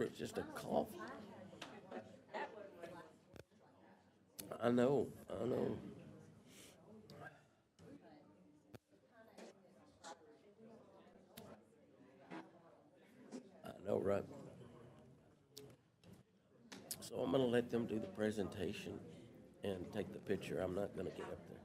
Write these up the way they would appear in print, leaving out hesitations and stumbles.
It's just a cough. I know, I know. I know, right? So I'm gonna let them do the presentation and take the picture. I'm not gonna get up there.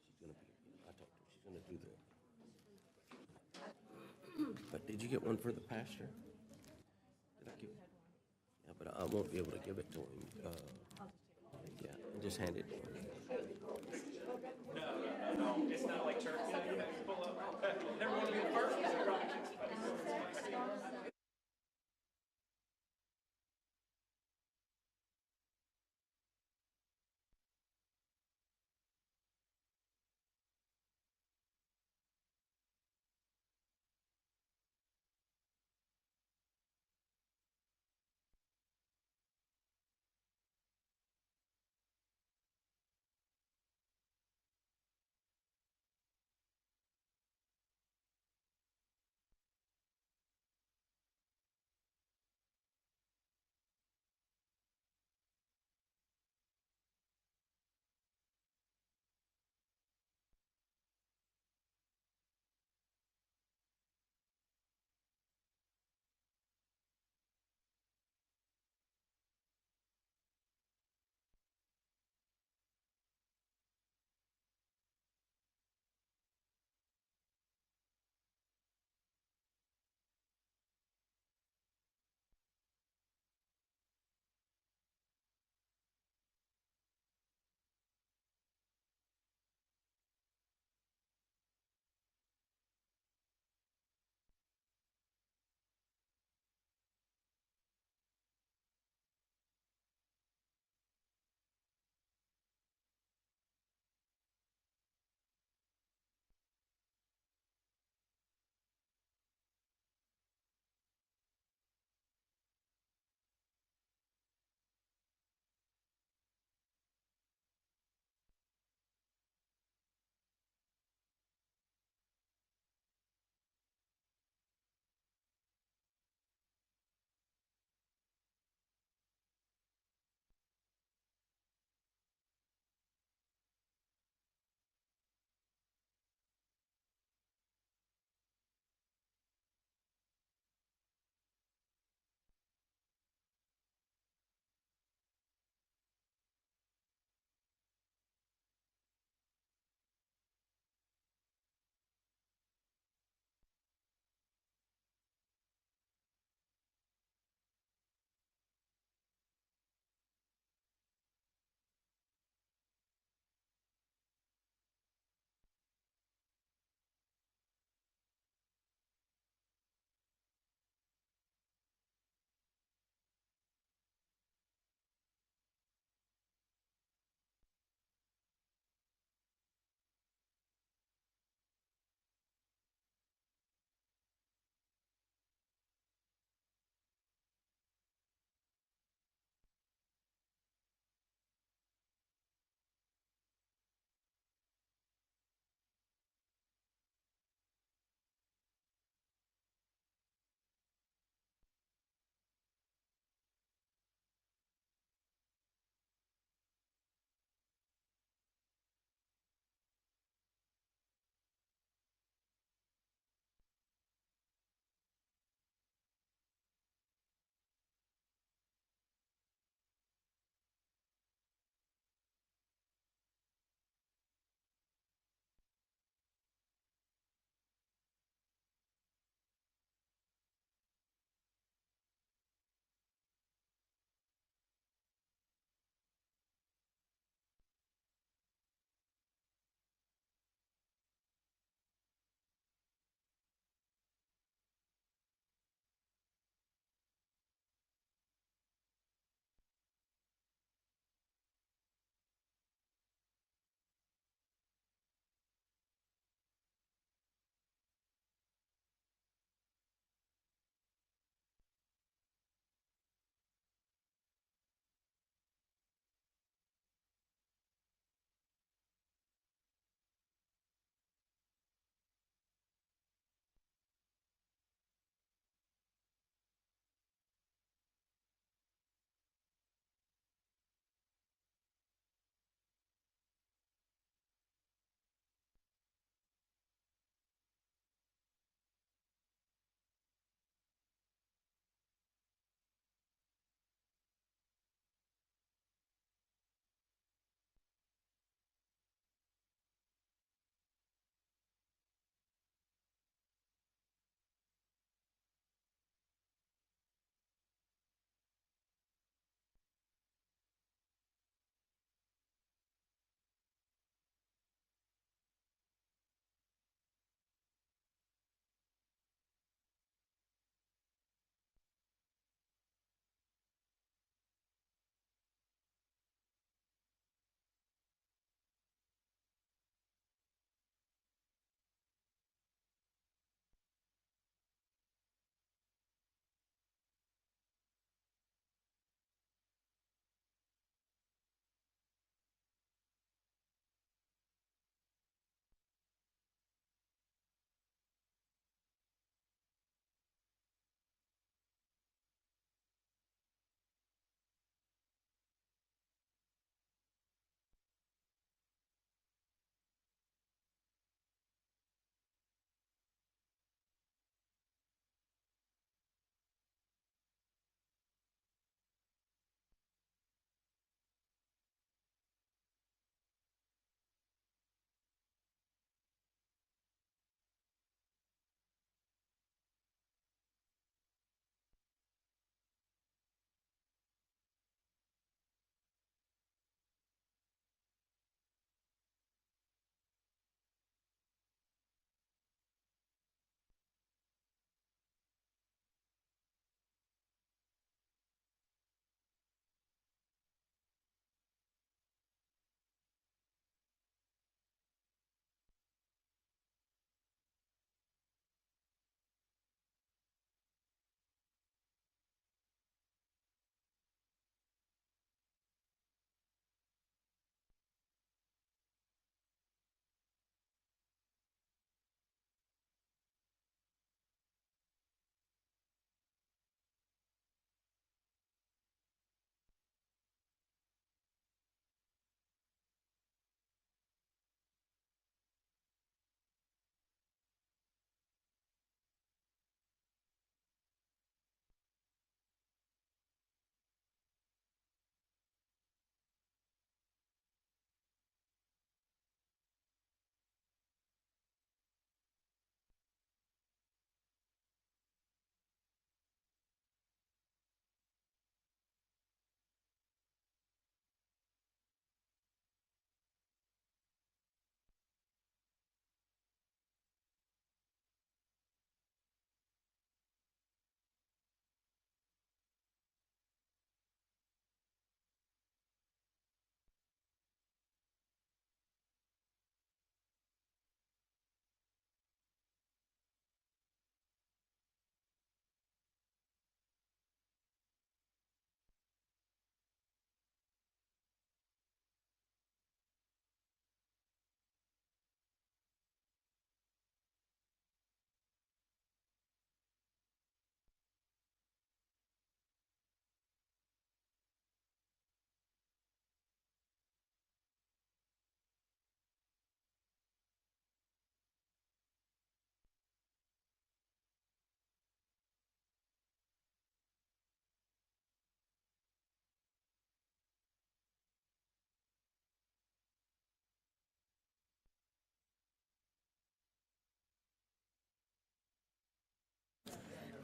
She's gonna be, I talked to her, she's gonna do but did you get one for the pastor? Did I give? Yeah, but I won't be able to give it to him. Yeah, just hand it to him.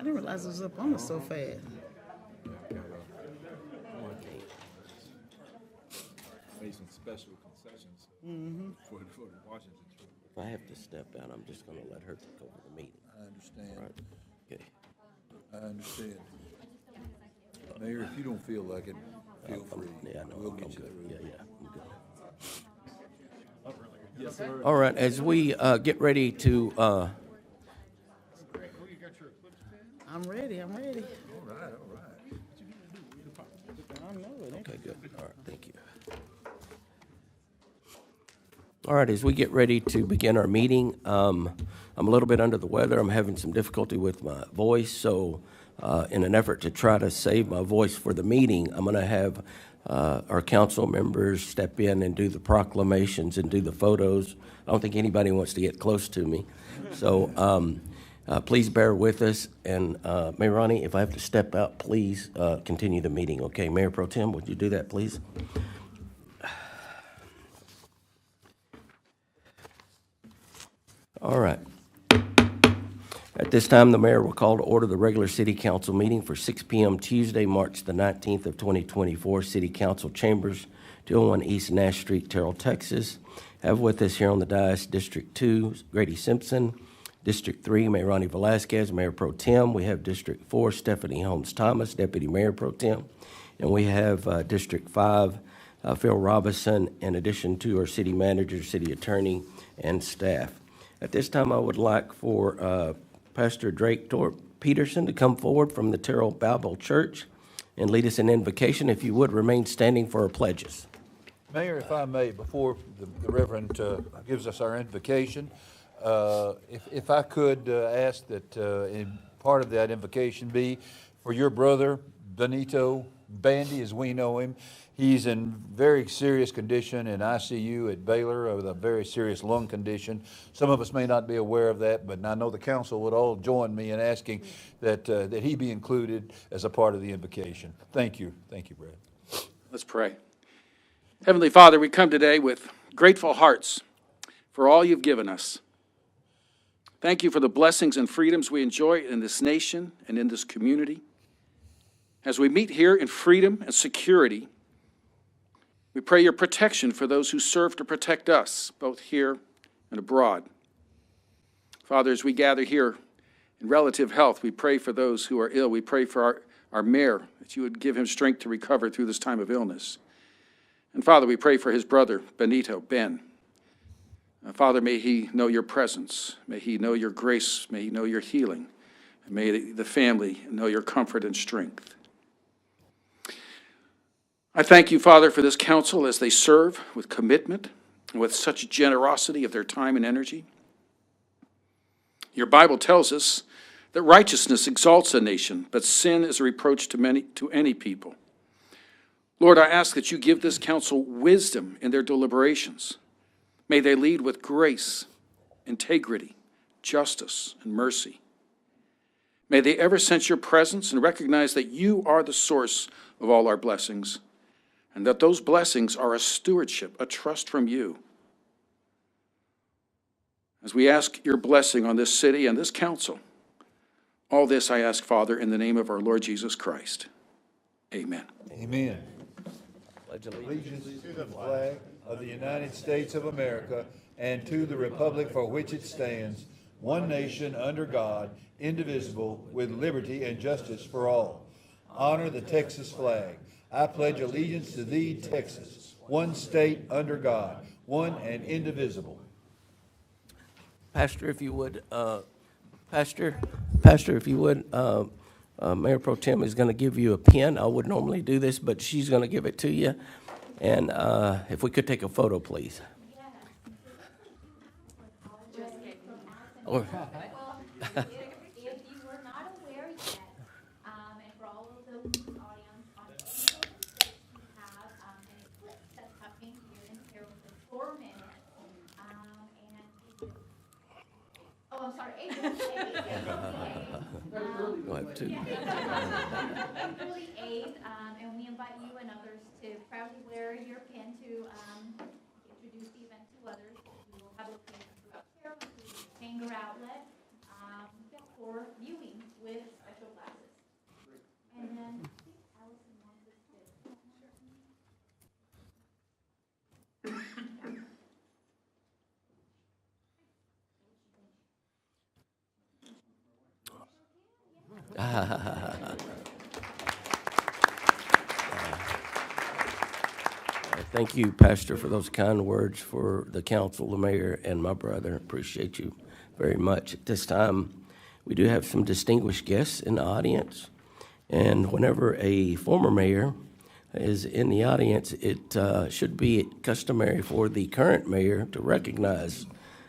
I didn't realize it was up on us so fast. Made some special concessions for the Washington trip. If I have to step out, I'm just gonna let her take over the meeting. I understand. All right? Okay. I understand. Mayor, if you don't feel like it, feel free. Yeah, no, We'll I'm get you good. through. Yeah, I'm good. Yes, sir. All right, as we get ready to, I'm ready. All right. I know it. okay, good. All right, thank you. All right, as we get ready to begin our meeting, I'm a little bit under the weather. I'm having some difficulty with my voice, so in an effort to try to save my voice for the meeting, I'm going to have our council members step in and do the proclamations and do the photos. I don't think anybody wants to get close to me, so please bear with us. And Mayor Ronnie, if I have to step out, please continue the meeting. Okay, Mayor Pro Tem, would you do that, please? All right. At this time, the mayor will call to order the regular city council meeting for 6 p.m. Tuesday, March the 19th of 2024, City Council Chambers, 201 East Nash Street, Terrell, Texas. Have with us here on the dais District 2, Grady Simpson. District 3, Mayor Ronnie Velasquez, Mayor Pro Tem. We have District 4, Stephanie Holmes Thomas, Deputy Mayor Pro Tem. And we have District 5, Phil Robinson, in addition to our city manager, city attorney, and staff. At this time, I would like for Pastor Drake Peterson to come forward from the Terrell Bible Church and lead us in invocation. If you would, remain standing for our pledges. Mayor, if I may, before the Reverend gives us our invocation, if I could ask that in part of that invocation be for your brother, Benito Bandy, as we know him. He's in very serious condition in ICU at Baylor with a very serious lung condition. Some of us may not be aware of that, but I know the council would all join me in asking that he be included as a part of the invocation. Thank you. Thank you, Brad. Let's pray. Heavenly Father, we come today with grateful hearts for all you've given us. Thank you for the blessings and freedoms we enjoy in this nation and in this community. As we meet here in freedom and security, we pray your protection for those who serve to protect us, both here and abroad. Father, as we gather here in relative health, we pray for those who are ill. We pray for our mayor, that you would give him strength to recover through this time of illness. And Father, we pray for his brother, Benito, Ben. Father, may he know your presence. May he know your grace. May he know your healing. And may the family know your comfort and strength. I thank you, Father, for this council as they serve with commitment and with such generosity of their time and energy. Your Bible tells us that righteousness exalts a nation, but sin is a reproach to any people. Lord, I ask that you give this council wisdom in their deliberations. May they lead with grace, integrity, justice, and mercy. May they ever sense your presence and recognize that you are the source of all our blessings, and that those blessings are a stewardship, a trust from you. As we ask your blessing on this city and this council, all this I ask, Father, in the name of our Lord Jesus Christ. Amen. Amen. Pledge Allegiance to the flag of the United States of America and to the republic for which it stands, one nation under God, indivisible, with liberty and justice for all. Honor the Texas flag. I pledge allegiance to thee, Texas, one state under God, one and indivisible. Pastor, if you would, Pastor, if you would, Mayor Pro Tem is going to give you a pen. I would normally do this, but she's going to give it to you. And if we could take a photo, please. Or, If you were not aware yet, and for all of those in the audience, on the we have an eclipse that's happening here in Terrell for 4 minutes. Oh, I'm sorry, April's Go ahead, too. April the 8th, and we invite you and others to proudly wear your pin to introduce the event to others. We will have a pin throughout Terrell, including the Tanger outlet, for viewing with special Thank you, Pastor, for those kind words for the council, the mayor, and my brother. Appreciate you very much. At this time, we do have some distinguished guests in the audience. And whenever a former mayor is in the audience, it should be customary for the current mayor to recognize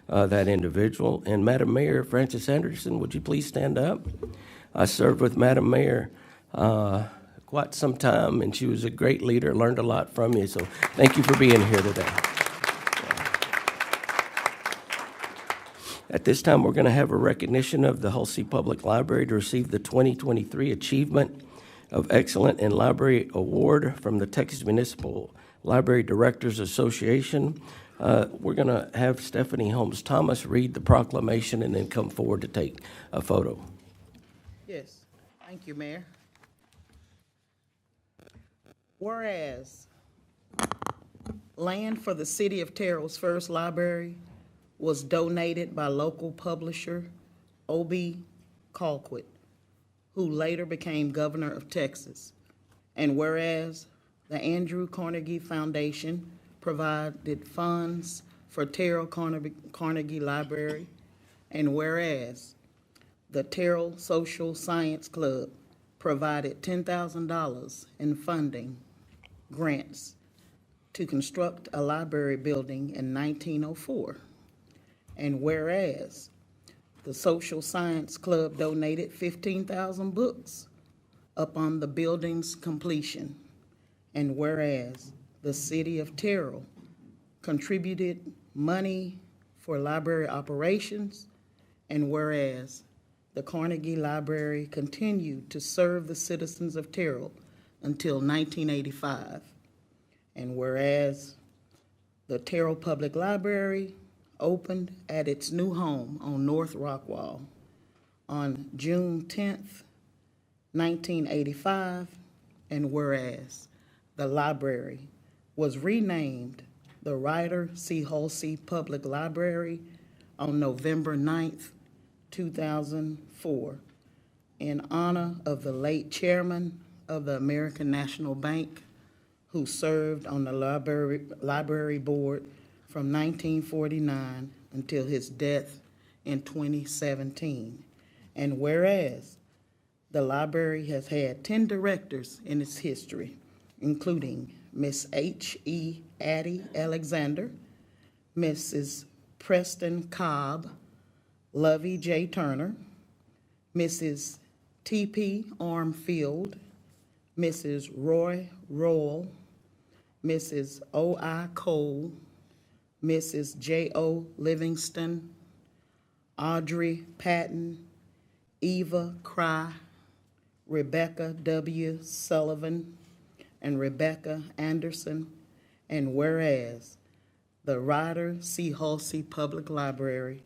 that individual. And Madam Mayor Frances Anderson, would you please stand up? I served with Madam Mayor quite some time, and she was a great leader, learned a lot from you, so thank you for being here today. At this time, we're going to have a recognition of the Hulsey Public Library to receive the 2023 Achievement of Excellence in Library Award from the Texas Municipal Library Directors Association. We're going to have Stephanie Holmes Thomas read the proclamation and then come forward to take a photo. Yes, thank you, Mayor. Whereas land for the city of Terrell's first library was donated by local publisher O.B. Colquitt, who later became governor of Texas. And whereas the Andrew Carnegie Foundation provided funds for Terrell Carnegie Library, and whereas the Terrell Social Science Club provided $10,000 in funding grants to construct a library building in 1904. And whereas the Social Science Club donated 15,000 books upon the building's completion. And whereas the city of Terrell contributed money for library operations. And whereas the Carnegie Library continued to serve the citizens of Terrell until 1985. And whereas the Terrell Public Library opened at its new home on North Rockwall on June 10th, 1985, and whereas the library was renamed the Ryder C. Hulsey Public Library on November 9th, 2004, in honor of the late chairman of the American National Bank, who served on the library board from 1949 until his death in 2017. And whereas the library has had 10 directors in its history, including Miss H.E. Addie Alexander, Mrs. Preston Cobb, Lovey J. Turner, Mrs. T.P. Armfield, Mrs. Roy Roll, Mrs. O.I. Cole, Mrs. J.O. Livingston, Audrey Patton, Eva Cry, Rebecca W. Sullivan, and Rebecca Anderson. And whereas the Ryder C. Hulsey Public Library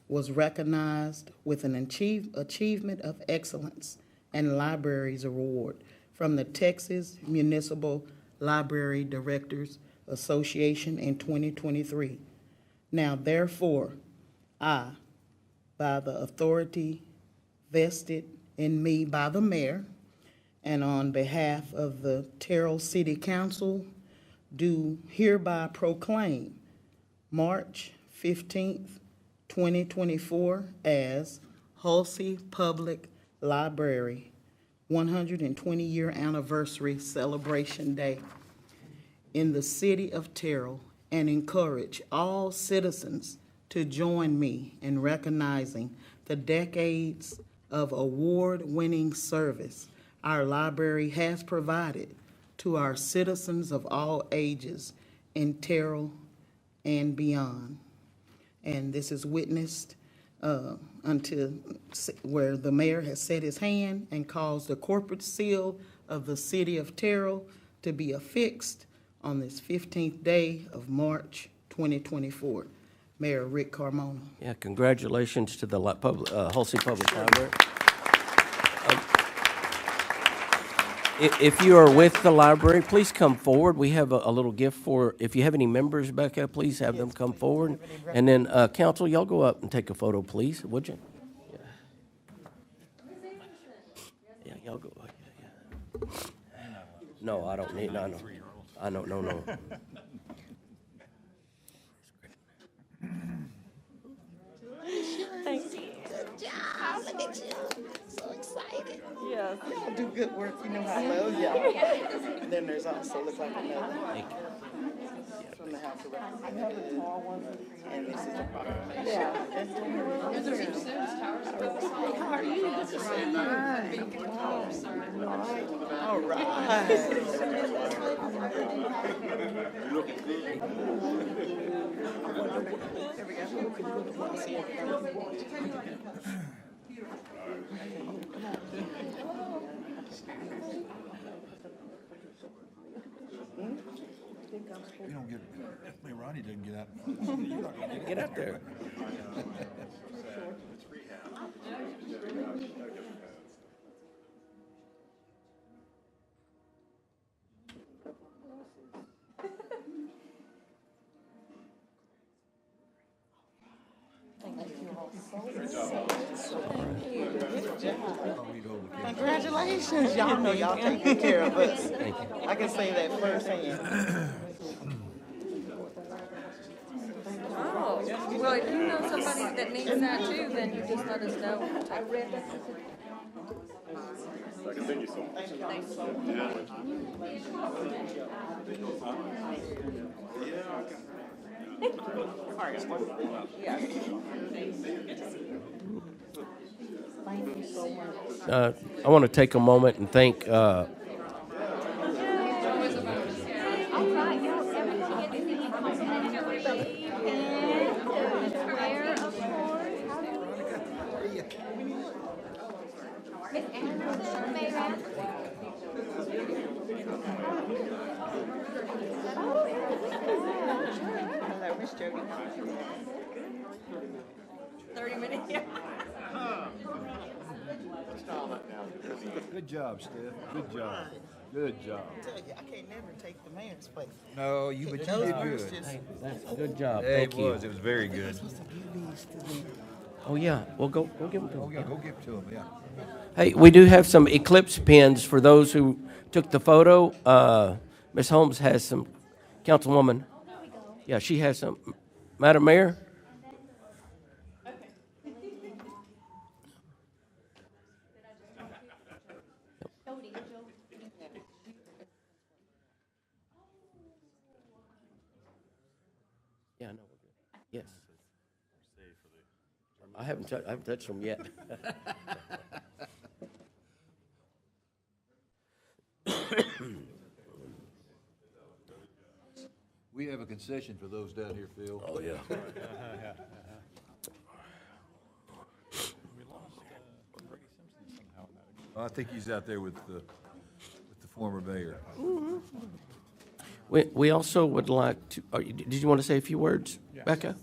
was recognized with an Achievement of Excellence and Libraries Award from the Texas Municipal Library Directors Association in 2023. Now therefore, I, by the authority vested in me by the mayor, and on behalf of the Terrell City Council, do hereby proclaim March 15th, 2024 as Hulsey Public Library 120-year anniversary celebration day in the city of Terrell, and encourage all citizens to join me in recognizing the decades of award-winning service our library has provided to our citizens of all ages in Terrell and beyond. And this is witnessed until where the mayor has set his hand and caused the corporate seal of the city of Terrell to be affixed on this 15th day of March 2024. Mayor Rick Carmona. Yeah, congratulations to the Hulsey Public Library. If you are with the library, please come forward. We have a little gift for, if you have any members, Becca, please have them come forward. And then, council, y'all go up and take a photo, please, would you? Yeah, y'all go. Yeah. No, I don't need, no. I don't know, no. Thank you. Good job, look at you, so excited. Yes. Y'all do good work, you know I love y'all. And then there's also, look like another. From the House of Representatives. And this is a proclamation. All right. You don't get, if Ronnie doesn't get out, you're not gonna Get up there. Congratulations, y'all know y'all taking care of us. I can say that firsthand. Oh, well, if you know somebody that needs that too, then you just let us know. I read that. I want to take a moment and thank All right, y'all, everybody get to see complimentary and square, of course. Miss Anderson, may I ask? Hello, Miss Jody. 30 minutes, yeah. Good job, Steph. Good job. Good job. I tell you, I can't never take the mayor's place. No, you, but you Those did words good. just. good job. Yeah, Thank it you. was. It was very good. Supposed to give these to me. Oh, yeah, well, go give them to Oh, him. yeah, go give it to him, yeah. Hey, we do have some eclipse pins for those who took the photo. Ms. Holmes has some, Councilwoman. Yeah, she has some. Madam Mayor? Jody, Jody. Yeah, no, we're good. Yes. I haven't touched them yet. We have a concession for those down here, Phil. Oh, yeah. I think he's out there with the former mayor. We also would like to, did you want to say a few words, Becca?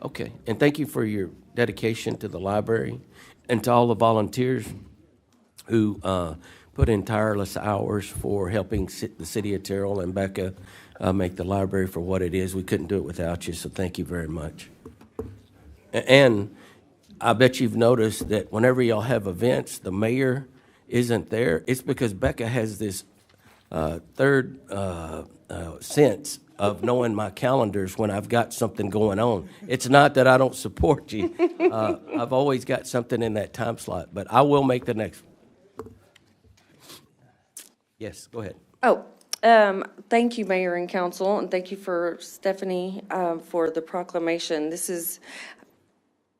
Okay, and thank you for your dedication to the library and to all the volunteers who put in tireless hours for helping the city of Terrell and Becca make the library for what it is. We couldn't do it without you, so thank you very much. And I bet you've noticed that whenever y'all have events, the mayor isn't there. It's because Becca has this third sense of knowing my calendars when I've got something going on. It's not that I don't support you. I've always got something in that time slot, but I will make the next one. Yes, go ahead. Oh, thank you, Mayor and Council, and thank you for Stephanie for the proclamation. This is,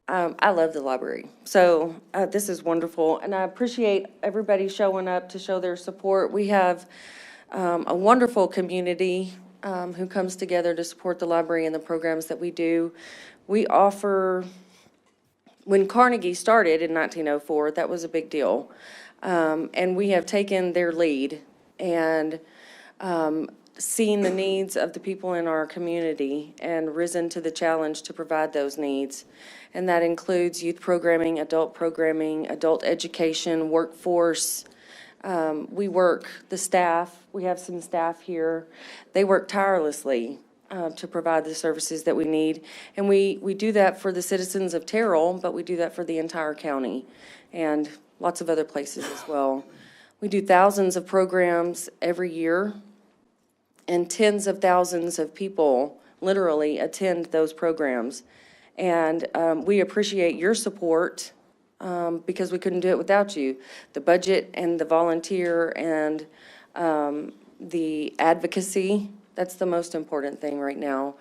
I love the library, so this is wonderful, and I appreciate everybody showing up to show their support. We have a wonderful community who comes together to support the library and the programs that we do. We offer, when Carnegie started in 1904, that was a big deal. And we have taken their lead and seen the needs of the people in our community and risen to the challenge to provide those needs. And that includes youth programming, adult education, workforce. We work, the staff, we have some staff here, they work tirelessly to provide the services that we need. And we do that for the citizens of Terrell, but we do that for the entire county and lots of other places as well. We do thousands of programs every year, and tens of thousands of people literally attend those programs. And we appreciate your support because we couldn't do it without you. The budget and the volunteer and the advocacy, that's the most important thing right now.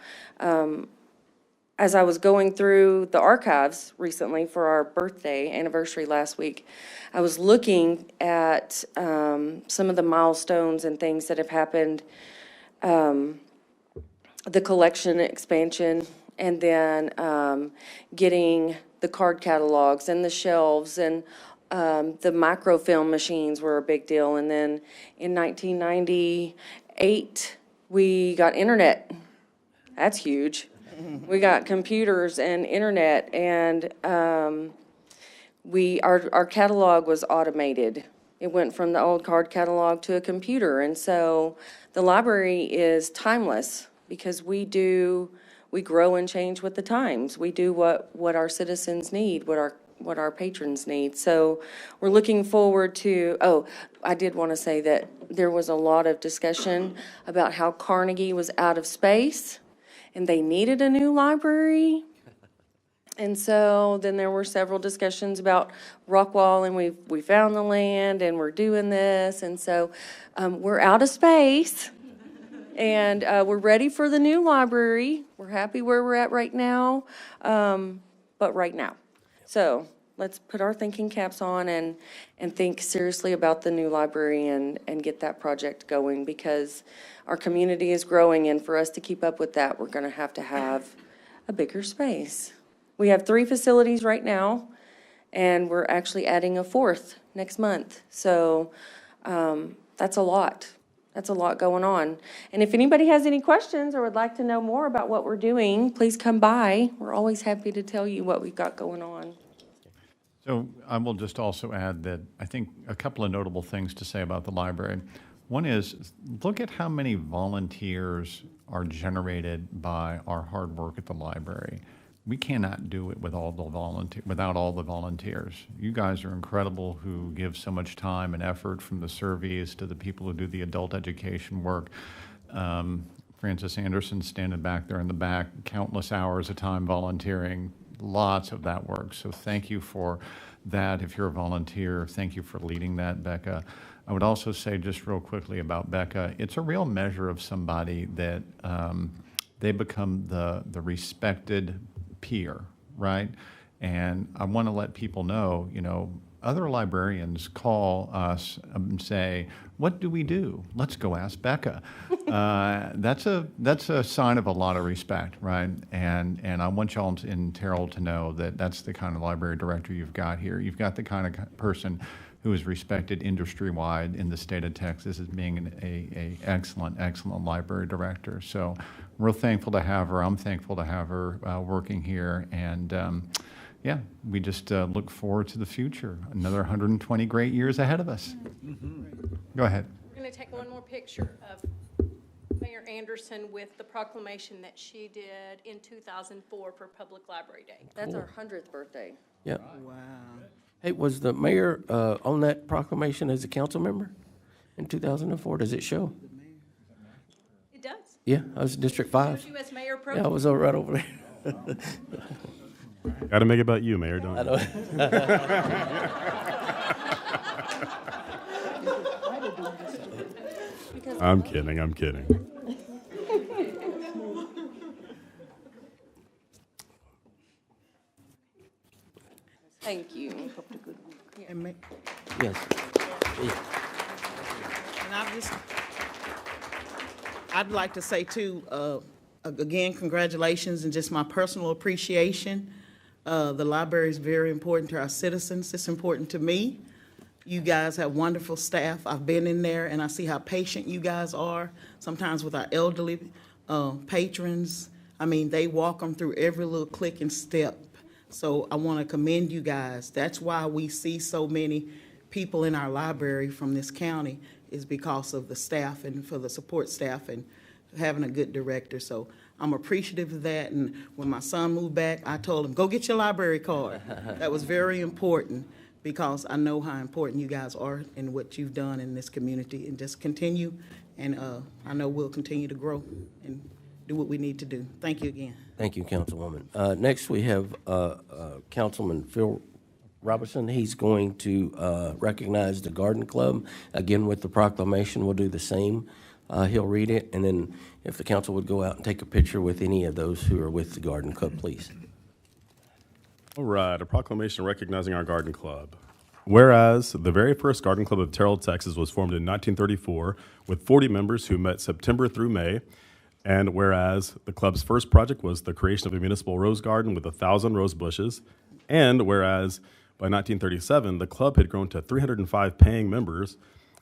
As I was going through the archives recently for our birthday anniversary last week, I was looking at some of the milestones and things that have happened, the collection expansion, and then getting the card catalogs and the shelves, and the microfilm machines were a big deal. And then in 1998, we got internet. That's huge. We got computers and internet, and our catalog was automated. It went from the old card catalog to a computer, and so the library is timeless because we grow and change with the times. We do what our citizens need, what our patrons need. So we're looking forward to, I did want to say that there was a lot of discussion about how Carnegie was out of space and they needed a new library. And so then there were several discussions about Rockwall, and we found the land and we're doing this. And so we're out of space. And we're ready for the new library. We're happy where we're at right now, but right now. So let's put our thinking caps on and think seriously about the new library and get that project going, because our community is growing, and for us to keep up with that, we're going to have a bigger space. We have 3 facilities right now, and we're actually adding a 4th next month. So that's a lot. That's a lot going on. And if anybody has any questions or would like to know more about what we're doing, please come by. We're always happy to tell you what we've got going on. So I will just also add that I think a couple of notable things to say about the library. One is, look at how many volunteers are generated by our hard work at the library. We cannot do it with without all the volunteers. You guys are incredible who give so much time and effort, from the surveys to the people who do the adult education work. Francis Anderson standing back there in the back, countless hours of time volunteering, lots of that work. So thank you for that. If you're a volunteer, thank you for leading that, Becca. I would also say just real quickly about Becca, it's a real measure of somebody that they become the respected peer, right? And I want to let people know, other librarians call us and say, what do we do? Let's go ask Becca. That's a sign of a lot of respect, right? And I want y'all in Terrell to know that that's the kind of library director you've got here. You've got the kind of person who is respected industry-wide in the state of Texas as being an excellent library director. So we're thankful to have her. I'm thankful to have her working here. And yeah, we just look forward to the future. Another 120 great years ahead of us. Go ahead. We're going to take one more picture of Mayor Anderson with the proclamation that she did in 2004 for Public Library Day. That's our 100th birthday. Yep. Wow. Hey, was the mayor on that proclamation as a council member in 2004? Does it show? It does. Yeah, I was District 5. Shows you as Mayor Pro. Yeah, I was right over there. Got to make it about you, Mayor, don't you? I'm kidding. Thank you. And ma- Yes. And I'd like to say too, again, congratulations and just my personal appreciation. The library is very important to our citizens. It's important to me. You guys have wonderful staff. I've been in there and I see how patient you guys are, sometimes with our elderly patrons. I mean, they walk them through every little click and step. So I want to commend you guys. That's why we see so many people in our library from this county, is because of the staff and for the support staff and having a good director. So I'm appreciative of that. And when my son moved back, I told him, go get your library card. That was very important, because I know how important you guys are and what you've done in this community, and just continue And I know we'll continue to grow and do what we need to do. Thank you again. Thank you, Councilwoman. Next, we have Councilman Phil Robertson. He's going to recognize the Garden Club. Again, with the proclamation, we'll do the same. He'll read it, and then if the council would go out and take a picture with any of those who are with the Garden Club, please. All right, a proclamation recognizing our garden club. Whereas the very first garden club of Terrell, Texas was formed in 1934 with 40 members who met September through May. And whereas the club's first project was the creation of a municipal rose garden with 1,000 rose bushes. And whereas by 1937, the club had grown to 305 paying members.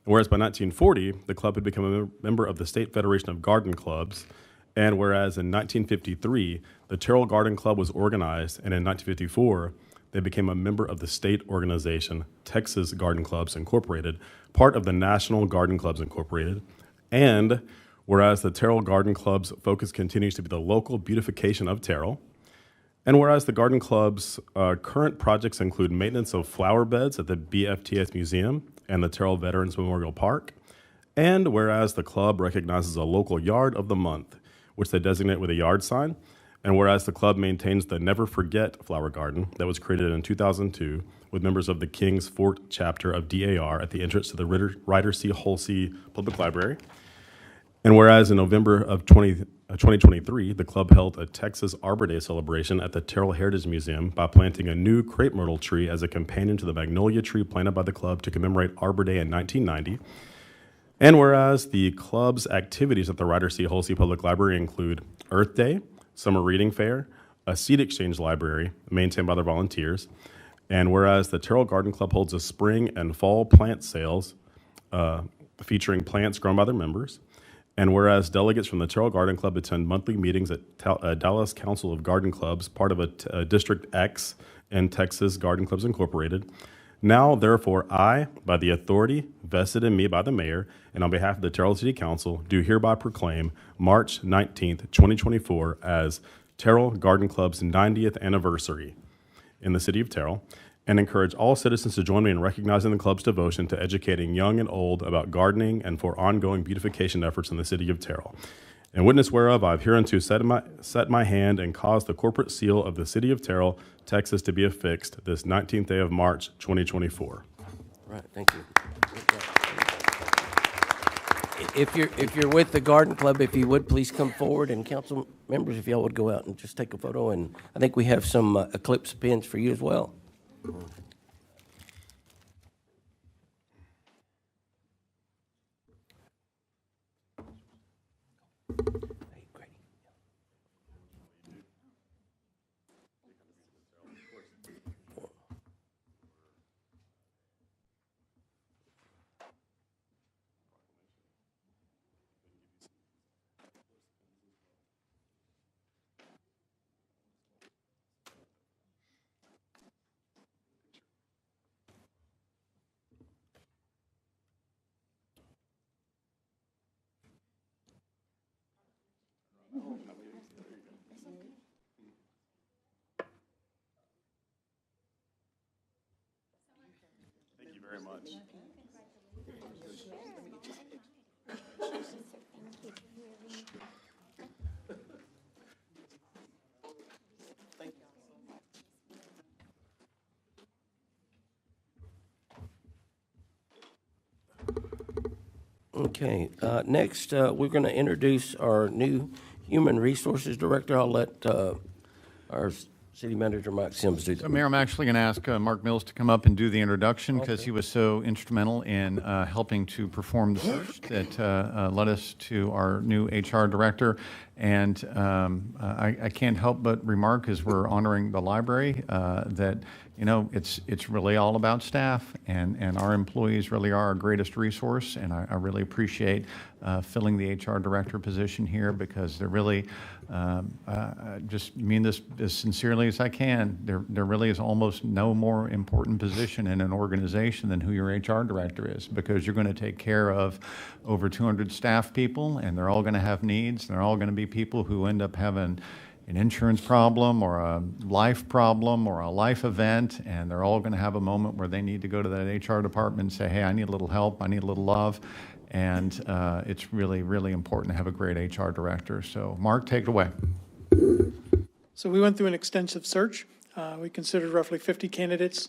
And whereas by 1940, the club had become a member of the State Federation of Garden Clubs. And whereas in 1953, the Terrell Garden Club was organized, and in 1954, they became a member of the state organization, Texas Garden Clubs Incorporated, part of the National Garden Clubs Incorporated. And whereas the Terrell Garden Club's focus continues to be the local beautification of Terrell. And whereas the Garden Club's current projects include maintenance of flower beds at the BFTS Museum and the Terrell Veterans Memorial Park. And whereas the club recognizes a local yard of the month, which they designate with a yard sign. And whereas the club maintains the Never Forget Flower Garden that was created in 2002 with members of the Kings Fort chapter of DAR at the entrance to the Ryder C. Holsey Public Library. And whereas in November of 2023, the club held a Texas Arbor Day celebration at the Terrell Heritage Museum by planting a new crepe myrtle tree as a companion to the magnolia tree planted by the club to commemorate Arbor Day in 1990. And whereas the club's activities at the Ryder C. Holsey Public Library include Earth Day, Summer Reading Fair, a seed exchange library maintained by their volunteers, and whereas the Terrell Garden Club holds a spring and fall plant sales featuring plants grown by their members, and whereas delegates from the Terrell Garden Club attend monthly meetings at Dallas Council of Garden Clubs, part of a District X and Texas Garden Clubs Incorporated. Now, therefore, I, by the authority vested in me by the mayor, and on behalf of the Terrell City Council, do hereby proclaim March 19th, 2024 as Terrell Garden Club's 90th anniversary in the city of Terrell, and encourage all citizens to join me in recognizing the club's devotion to educating young and old about gardening and for ongoing beautification efforts in the city of Terrell. In witness whereof, I have hereunto set my hand and caused the corporate seal of the city of Terrell, Texas, to be affixed this 19th day of March, 2024. All right, thank you. If you're with the Garden Club, if you would, please come forward, and council members, if y'all would go out and just take a photo, and I think we have some Eclipse pins for you as well. Thank you very much. Okay, next, we're going to introduce our new Human Resources Director. I'll let our City Manager Mike Sims do that. So, Mayor, I'm actually going to ask Mark Mills to come up and do the introduction because he was so instrumental in helping to perform the search that led us to our new HR director. And I can't help but remark, as we're honoring the library, that it's really all about staff, and our employees really are our greatest resource. And I really appreciate filling the HR director position here because they're really, I just mean this as sincerely as I can, there really is almost no more important position in an organization than who your HR director is, because you're going to take care of over 200 staff people, and they're all going to have needs, and they're all going to be people who end up having an insurance problem or a life problem or a life event, and they're all going to have a moment where they need to go to that HR department and say, hey, I need a little help, I need a little love. And it's really, really important to have a great HR director. So Mark, take it away. So we went through an extensive search. We considered roughly 50 candidates,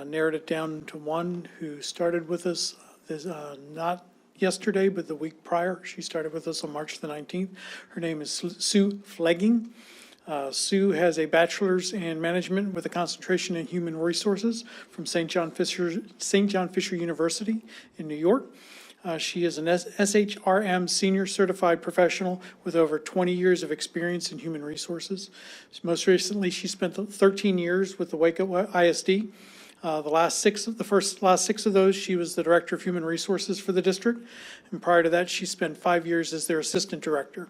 narrowed it down to one who started with us not yesterday, but the week prior. She started with us on March the 19th. Her name is Sue Flegging. Sue has a bachelor's in management with a concentration in human resources from St. John Fisher University in New York. She is an SHRM Senior Certified Professional with over 20 years of experience in human resources. Most recently, she spent 13 years with the Waco ISD. The last six of those, she was the Director of Human Resources for the district. And prior to that, she spent 5 years as their Assistant Director.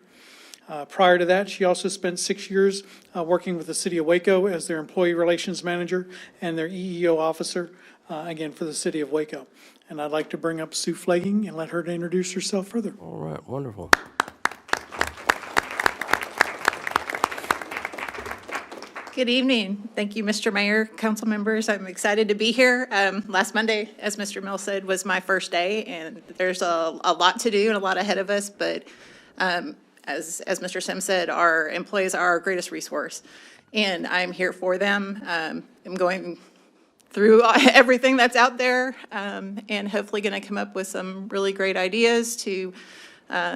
Prior to that, she also spent 6 years working with the City of Waco as their Employee Relations Manager and their EEO Officer, again, for the City of Waco. And I'd like to bring up Sue Flegging and let her introduce herself further. All right, wonderful. Good evening. Thank you, Mr. Mayor, council members. I'm excited to be here. Last Monday, as Mr. Mills said, was my first day, and there's a lot to do and a lot ahead of us, but as Mr. Sims said, our employees are our greatest resource, and I'm here for them. I'm going through everything that's out there, and hopefully going to come up with some really great ideas to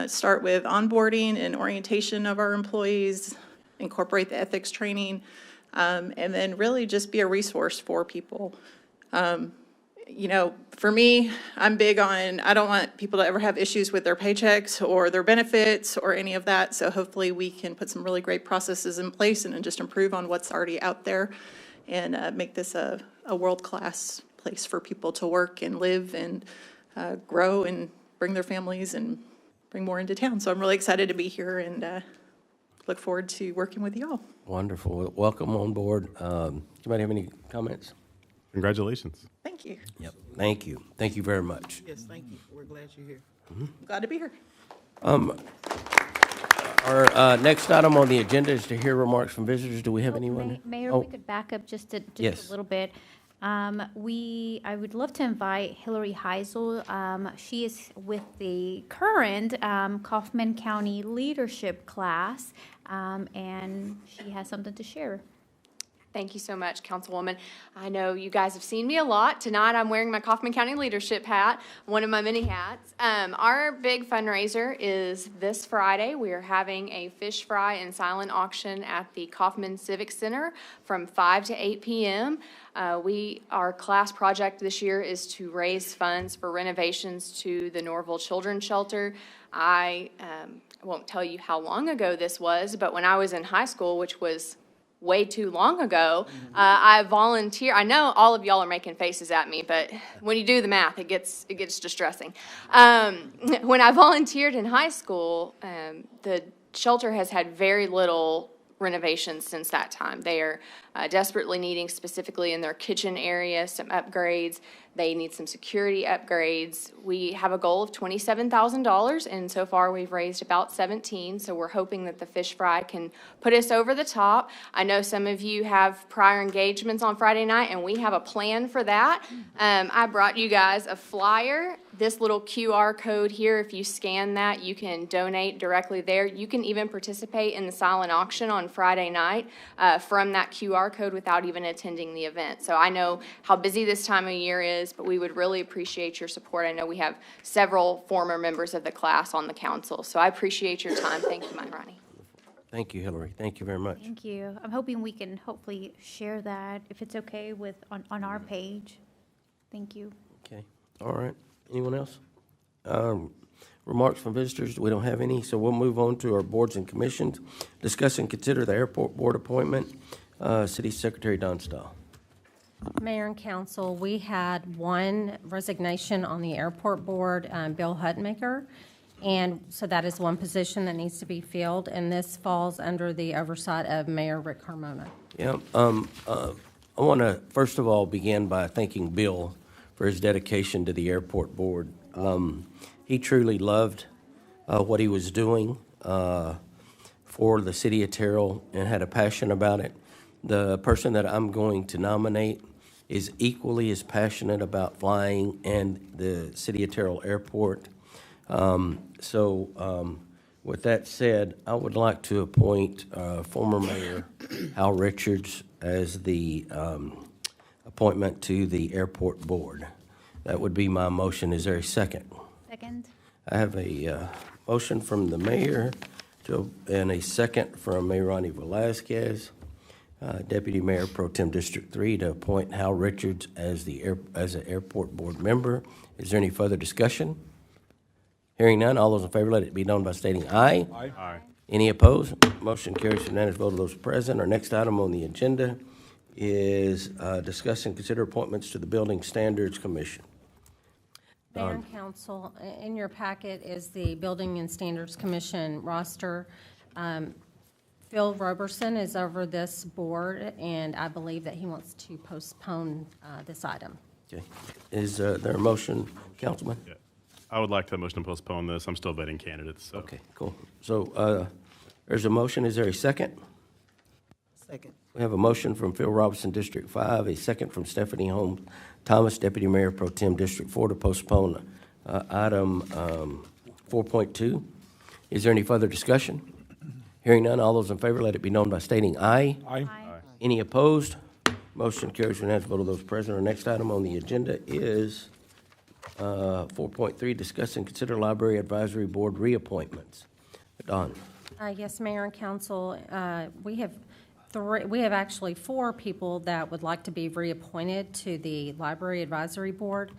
start with onboarding and orientation of our employees, incorporate the ethics training, and then really just be a resource for people. You know, for me, I'm big on, I don't want people to ever have issues with their paychecks or their benefits or any of that. So hopefully we can put some really great processes in place and then just improve on what's already out there and make this a world-class place for people to work and live and grow and bring their families and bring more into town. So I'm really excited to be here and look forward to working with you all. Wonderful. Welcome on board. Anybody have any comments? Congratulations. Thank you. Yep. Thank you. Thank you very much. Yes, thank you. We're glad you're here. Glad to be here. Our next item on the agenda is to hear remarks from visitors. Do we have anyone? Mayor, Oh, we could back up just Yes. a little bit. I would love to invite Hillary Heisel. She is with the current Kaufman County Leadership class, and she has something to share. Thank you so much, Councilwoman. I know you guys have seen me a lot. Tonight, I'm wearing my Kaufman County Leadership hat, one of my many hats. Our big fundraiser is this Friday. We are having a fish fry and silent auction at the Kaufman Civic Center from 5 to 8 p.m. Our class project this year is to raise funds for renovations to the Norville Children's Shelter. I won't tell you how long ago this was, but when I was in high school, which was way too long ago, I volunteer. I know all of y'all are making faces at me, but when you do the math, it gets distressing. When I volunteered in high school, the shelter has had very little renovations since that time. They are desperately needing, specifically in their kitchen area, some upgrades. They need some security upgrades. We have a goal of $27,000, and so far we've raised about 17, so we're hoping that the fish fry can put us over the top. I know some of you have prior engagements on Friday night, and we have a plan for that. I brought you guys a flyer. This little QR code here, if you scan that, you can donate directly there. You can even participate in the silent auction on Friday night from that QR code without even attending the event. So I know how busy this time of year is, but we would really appreciate your support. I know we have several former members of the class on the council, so I appreciate your time. Thank you, Ronnie. Thank you, Hillary. Thank you very much. Thank you. I'm hoping we can hopefully share that, if it's okay, on our page. Thank you. Okay. All right. Anyone else? Remarks from visitors? We don't have any, so we'll move on to our boards and commissions. Discuss and consider the airport board appointment. City Secretary Don Stahl. Mayor and council, we had one resignation on the airport board, Bill Hutmaker, and so that is one position that needs to be filled, and this falls under the oversight of Mayor Rick Carmona. Yeah. I want to first of all begin by thanking Bill for his dedication to the airport board. He truly loved what he was doing for the city of Terrell and had a passion about it. The person that I'm going to nominate is equally as passionate about flying and the city of Terrell Airport. With that said, I would like to appoint former Mayor Hal Richards as the appointment to the Airport Board. That would be my motion. Is there a second? Second. I have a motion from the mayor and a second from Mayor Ronnie Velazquez, Deputy Mayor Pro Tem District 3, to appoint Hal Richards as an Airport Board member. Is there any further discussion? Hearing none, all those in favor, let it be known by stating aye. Aye. Any opposed? Motion carries unanimous vote of those present. Our next item on the agenda is discuss and consider appointments to the Building Standards Commission. Mayor and council, in your packet is the Building and Standards Commission roster. Phil Roberson is over this board, and I believe that he wants to postpone this item. Okay. Is there a motion, Councilman? Yeah. I would like to motion to postpone this. I'm still vetting candidates, so. Okay, cool. So there's a motion. Is there a second? Second. We have a motion from Phil Robertson, District 5, a second from Stephanie Holmes Thomas, Deputy Mayor Pro Tem District 4, to postpone item 4.2. Is there any further discussion? Hearing none, all those in favor, let it be known by stating aye. Aye. Any opposed? Motion carries unanimous vote of those present. Our next item on the agenda is 4.3, discuss and consider Library Advisory Board reappointments. Don. Yes, Mayor and council, we have actually 4 people that would like to be reappointed to the Library Advisory Board.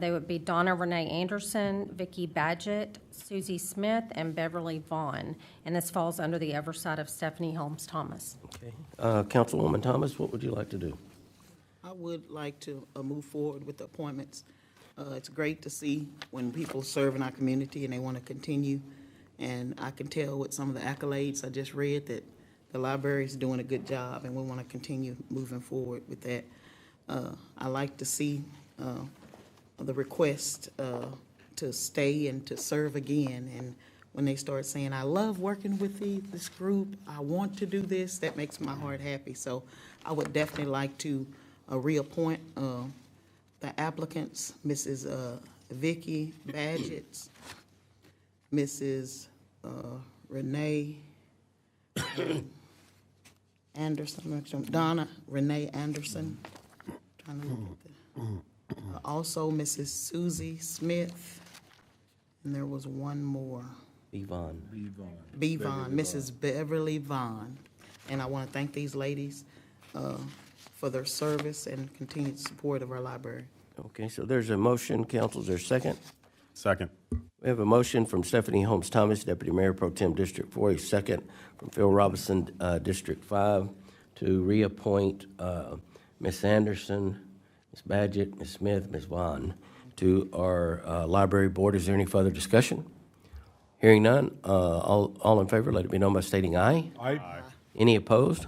They would be Donna Renee Anderson, Vicki Badgett, Susie Smith, and Beverly Vaughn. And this falls under the oversight of Stephanie Holmes Thomas. Okay. Councilwoman Thomas, what would you like to do? I would like to move forward with the appointments. It's great to see when people serve in our community and they want to continue. And I can tell with some of the accolades I just read that the library is doing a good job, and we want to continue moving forward with that. I like to see the request to stay and to serve again. And when they start saying, I love working with this group, I want to do this, that makes my heart happy. So I would definitely like to reappoint the applicants, Mrs. Vicki Badgett, Mrs. Renee Anderson, Donna Renee Anderson. Trying to look at that. Also, Mrs. Susie Smith, and there was one more. Yvonne. Mrs. Beverly Vaughn. And I want to thank these ladies for their service and continued support of our library. Okay, so there's a motion. Council, is there a second? Second. We have a motion from Stephanie Holmes Thomas, Deputy Mayor Pro Tem District 4, a second from Phil Robinson, District 5, to reappoint Ms. Anderson, Ms. Badgett, Ms. Smith, Ms. Vaughn to our library board. Is there any further discussion? Hearing none, all in favor, let it be known by stating aye. Aye. Any opposed?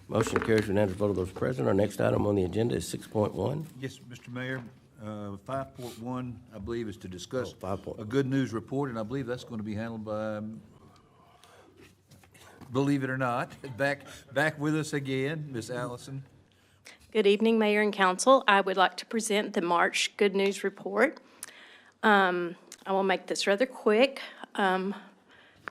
Motion carries unanimous vote of those present. Our next item on the agenda is 6.1. Yes, Mr. Mayor, 5.1, I believe, is to discuss 5.1. a good news report, and I believe that's going to be handled by, believe it or not, back with us again, Ms. Allison. Good evening, Mayor and Council. I would like to present the March Good News Report. I will make this rather quick.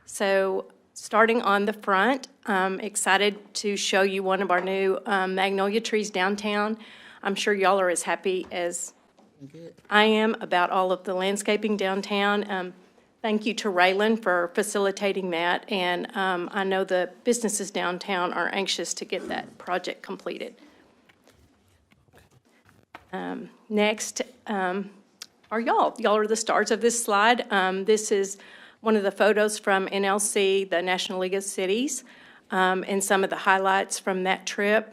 So starting on the front, I'm excited to show you one of our new magnolia trees downtown. I'm sure y'all are as happy as I am about all of the landscaping downtown. Thank you to Raylan for facilitating that, and I know the businesses downtown are anxious to get that project completed. Next are y'all. Y'all are the stars of this slide. This is one of the photos from NLC, the National League of Cities, and some of the highlights from that trip.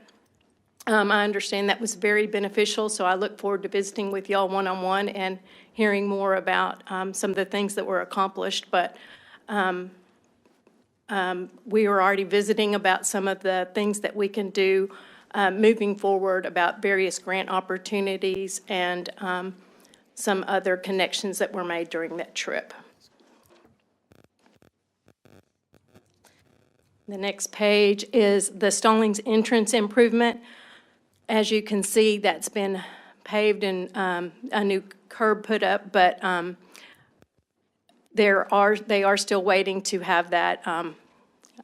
I understand that was very beneficial, so I look forward to visiting with y'all one-on-one and hearing more about some of the things that were accomplished. But we were already visiting about some of the things that we can do moving forward, about various grant opportunities and some other connections that were made during that trip. The next page is the Stallings entrance improvement. As you can see, that's been paved and a new curb put up, but they are still waiting to have that.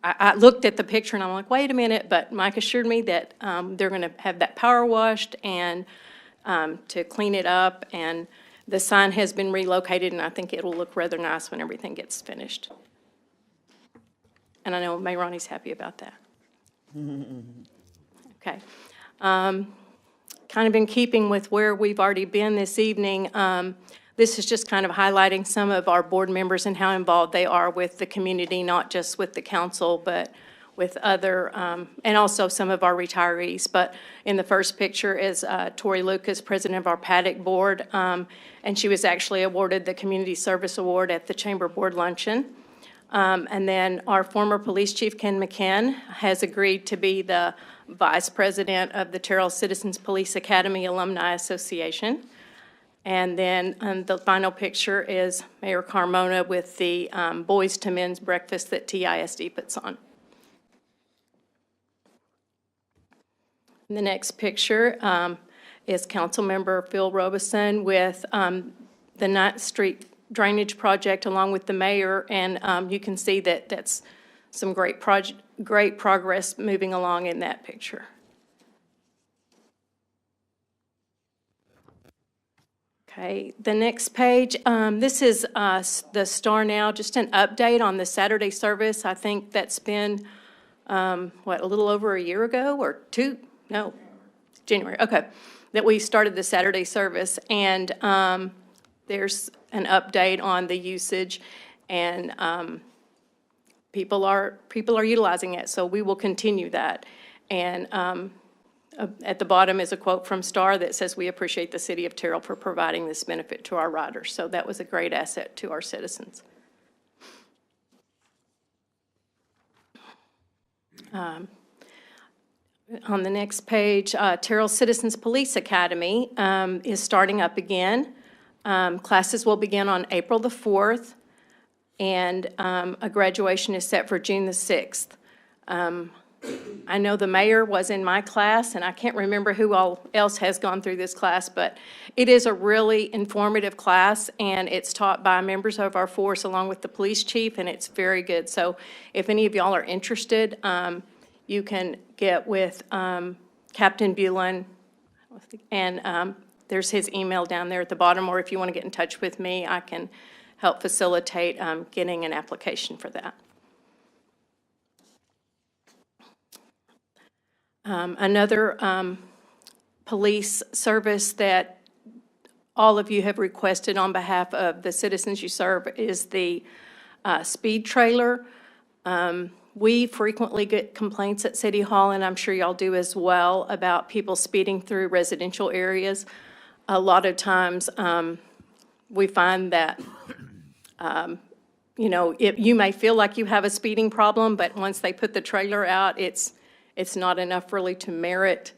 I looked at the picture and I'm like, wait a minute, but Mike assured me that they're going to have that power washed and to clean it up, and the sign has been relocated, and I think it'll look rather nice when everything gets finished. And I know Mayor Ronnie's happy about that. Okay. Kind of in keeping with where we've already been this evening, this is just kind of highlighting some of our board members and how involved they are with the community, not just with the council, but with other, and also some of our retirees. But in the first picture is Tori Lucas, president of our Paddock Board, and she was actually awarded the Community Service Award at the Chamber Board Luncheon. And then our former police chief, Ken McKinn, has agreed to be the vice president of the Terrell Citizens Police Academy Alumni Association. And then the final picture is Mayor Carmona with the Boys to Men's breakfast that TISD puts on. The next picture is Councilmember Phil Robeson with the 9th Street Drainage Project along with the mayor, and you can see that that's some great progress moving along in that picture. Okay, the next page, this is the Star Now, just an update on the Saturday service. I think that's been, a little over a year ago or two? No, January, okay, that we started the Saturday service, and there's an update on the usage, and people are utilizing it, so we will continue that. And at the bottom is a quote from Star that says, "We appreciate the city of Terrell for providing this benefit to our riders." So that was a great asset to our citizens. On the next page, Terrell Citizens Police Academy is starting up again. Classes will begin on April the 4th, and a graduation is set for June the 6th. I know the mayor was in my class, and I can't remember who all else has gone through this class, but it is a really informative class, and it's taught by members of our force along with the police chief, and it's very good. So if any of y'all are interested, you can get with Captain Bulin, and there's his email down there at the bottom, or if you want to get in touch with me, I can help facilitate getting an application for that. Another police service that all of you have requested on behalf of the citizens you serve is the speed trailer. We frequently get complaints at City Hall, and I'm sure y'all do as well, about people speeding through residential areas. A lot of times we find that, you may feel like you have a speeding problem, but once they put the trailer out, it's not enough really to merit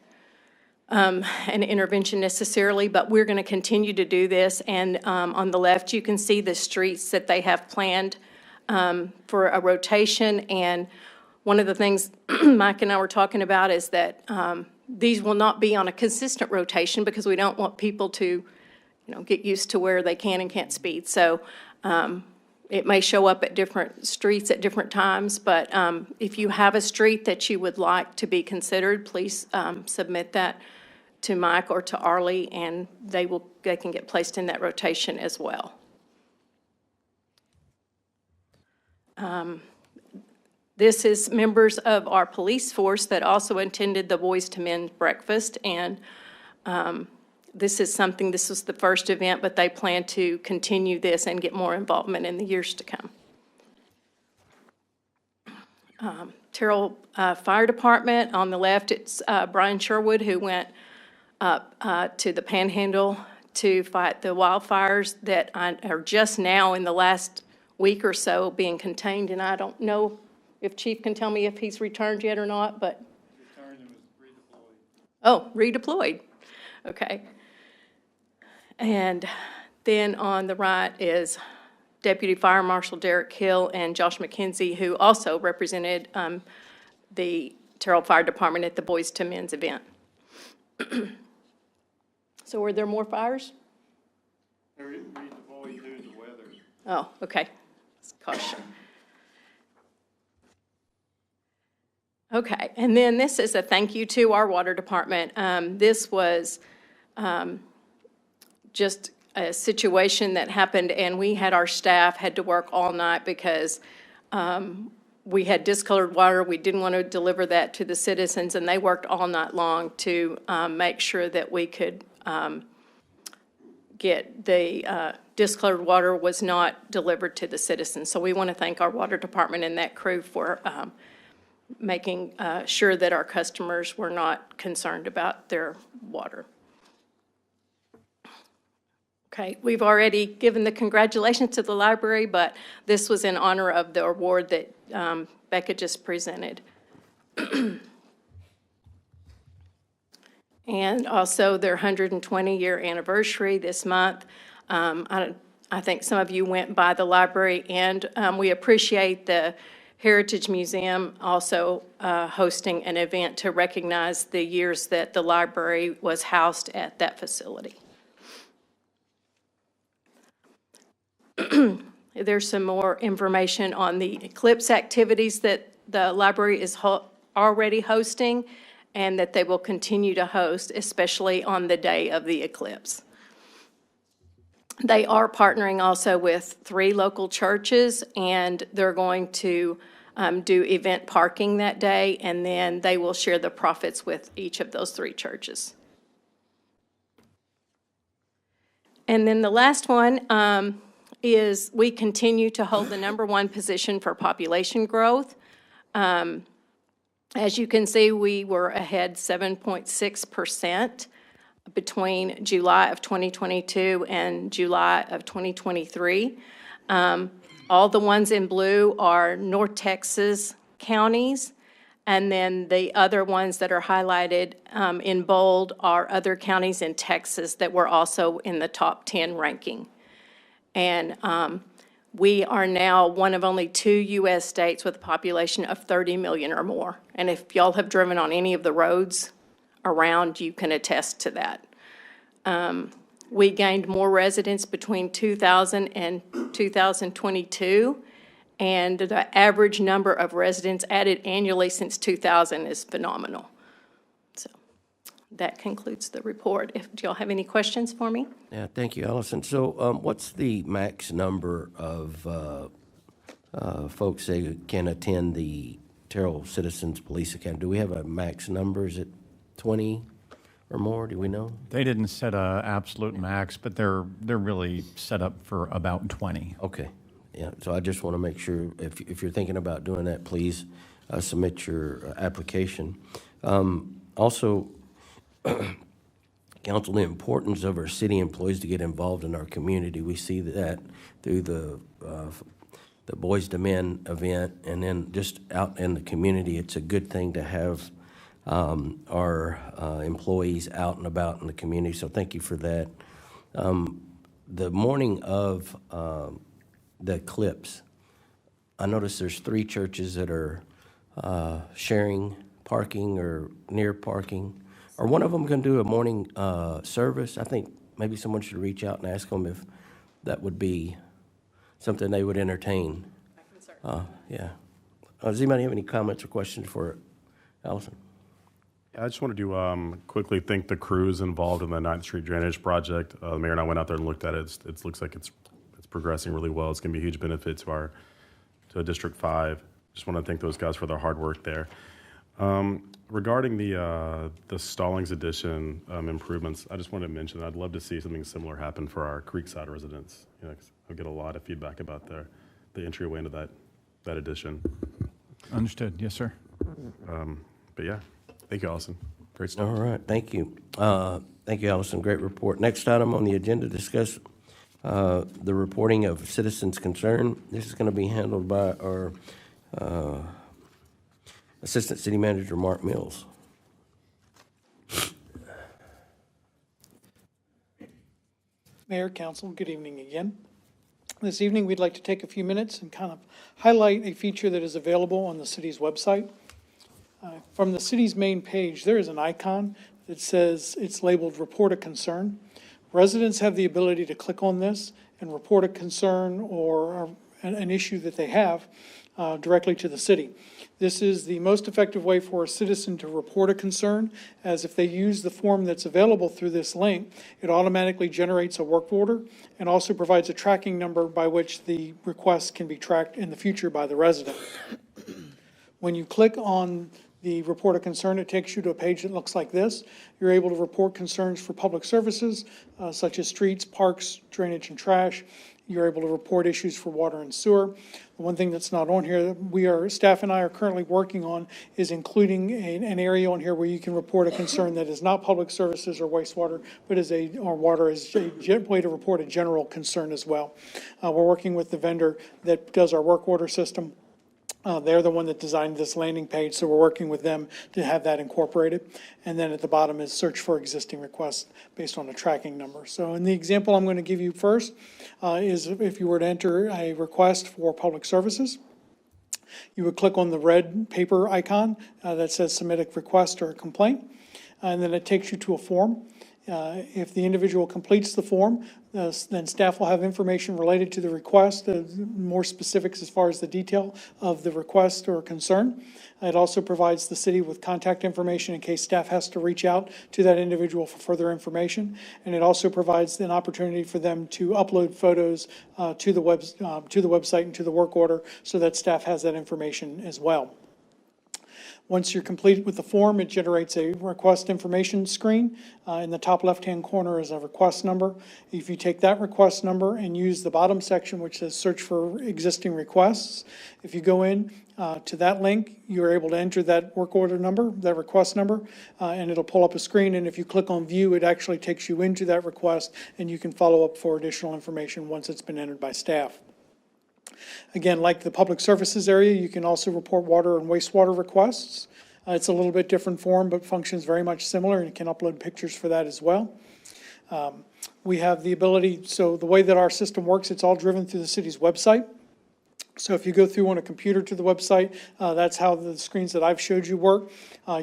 an intervention necessarily, but we're going to continue to do this. And on the left, you can see the streets that they have planned for a rotation. And one of the things Mike and I were talking about is that these will not be on a consistent rotation because we don't want people to, get used to where they can and can't speed. So it may show up at different streets at different times, but if you have a street that you would like to be considered, please submit that to Mike or to Arlie, and they can get placed in that rotation as well. This is members of our police force that also attended the Boys to Men breakfast, and this was the first event, but they plan to continue this and get more involvement in the years to come. Terrell Fire Department, on the left, it's Brian Sherwood, who went up to the Panhandle to fight the wildfires that are just now in the last week or so being contained, and I don't know if Chief can tell me if he's returned yet or not, but. Returned and was redeployed. Oh, redeployed, okay. And then on the right is Deputy Fire Marshal Derek Hill and Josh McKenzie, who also represented the Terrell Fire Department at the Boys to Men's event. So were there more fires? They redeployed due to the weather. Oh, okay. Caution. Okay, and then this is a thank you to our water department. This was just a situation that happened, and we had our staff had to work all night because we had discolored water. We didn't want to deliver that to the citizens, and they worked all night long to make sure that we could get the discolored water was not delivered to the citizens. So we want to thank our water department and that crew for making sure that our customers were not concerned about their water. Okay, we've already given the congratulations to the library, but this was in honor of the award that Becca just presented. And also their 120-year anniversary this month. I think some of you went by the library, and we appreciate the Heritage Museum also hosting an event to recognize the years that the library was housed at that facility. There's some more information on the eclipse activities that the library is already hosting and that they will continue to host, especially on the day of the eclipse. They are partnering also with 3 local churches, and they're going to do event parking that day, and then they will share the profits with each of those 3 churches. And then the last one is we continue to hold the #1 position for population growth. As you can see, we were ahead 7.6% between July of 2022 and July of 2023. All the ones in blue are North Texas counties, and then the other ones that are highlighted in bold are other counties in Texas that were also in the top 10 ranking. And we are now one of only 2 U.S. states with a population of 30 million or more. And if y'all have driven on any of the roads around, you can attest to that. We gained more residents between 2000 and 2022, and the average number of residents added annually since 2000 is phenomenal. So that concludes the report. Do y'all have any questions for me? Yeah, thank you, Allison. So what's the max number of folks that can attend the Terrell Citizens Police Academy? Do we have a max number? Is it 20 or more? Do we know? They didn't set a absolute max, but they're really set up for about 20. Okay. Yeah, so I just want to make sure, if you're thinking about doing that, please submit your application. Also, council, the importance of our city employees to get involved in our community. We see that through the Boys to Men event, and then just out in the community, it's a good thing to have our employees out and about in the community. So thank you for that. The morning of the eclipse, I noticed there's 3 churches that are sharing parking or near parking. Are one of them going to do a morning service? I think maybe someone should reach out and ask them if that would be something they would entertain. I can certainly. Yeah. Does anybody have any comments or questions for Allison? I just wanted to quickly thank the crews involved in the 9th Street Drainage Project. The mayor and I went out there and looked at it. It looks like it's progressing really well. It's going to be a huge benefit to District 5. Just want to thank those guys for their hard work there. Regarding the Stallings Addition improvements, I just wanted to mention I'd love to see something similar happen for our Creekside residents. You know, 'cause I get a lot of feedback about the entryway into that addition. Understood. Yes, sir. But yeah, thank you, Allison. Great stuff. All right, thank you. Thank you, Allison. Great report. Next item on the agenda, discuss the reporting of citizens' concern. This is going to be handled by our Assistant City Manager, Mark Mills. Mayor, Council, good evening again. This evening, we'd like to take a few minutes and kind of highlight a feature that is available on the city's website. From the city's main page, there is an icon that says it's labeled Report a Concern. Residents have the ability to click on this and report a concern or an issue that they have directly to the city. This is the most effective way for a citizen to report a concern, as if they use the form that's available through this link, it automatically generates a work order and also provides a tracking number by which the request can be tracked in the future by the resident. When you click on the report a concern, it takes you to a page that looks like this. You're able to report concerns for public services, such as streets, parks, drainage, and trash. You're able to report issues for water and sewer. The one thing that's not on here that staff and I are currently working on is including an area on here where you can report a concern that is not public services or wastewater, but or water as a way to report a general concern as well. We're working with the vendor that does our work order system. They're the one that designed this landing page, so we're working with them to have that incorporated. And then at the bottom is search for existing requests based on a tracking number. So in the example I'm going to give you first is if you were to enter a request for public services, you would click on the red paper icon that says submit a request or a complaint, and then it takes you to a form. If the individual completes the form, then staff will have information related to the request, more specifics as far as the detail of the request or concern. It also provides the city with contact information in case staff has to reach out to that individual for further information. And it also provides an opportunity for them to upload photos to the website and to the work order so that staff has that information as well. Once you're complete with the form, it generates a request information screen. In the top left-hand corner is a request number. If you take that request number and use the bottom section, which says search for existing requests, if you go in to that link, you're able to enter that work order number, that request number, and it'll pull up a screen. And if you click on view, it actually takes you into that request, and you can follow up for additional information once it's been entered by staff. Again, like the public services area, you can also report water and wastewater requests. It's a little bit different form, but functions very much similar, and you can upload pictures for that as well. We have the ability, so the way that our system works, it's all driven through the city's website. So if you go through on a computer to the website, that's how the screens that I've showed you work.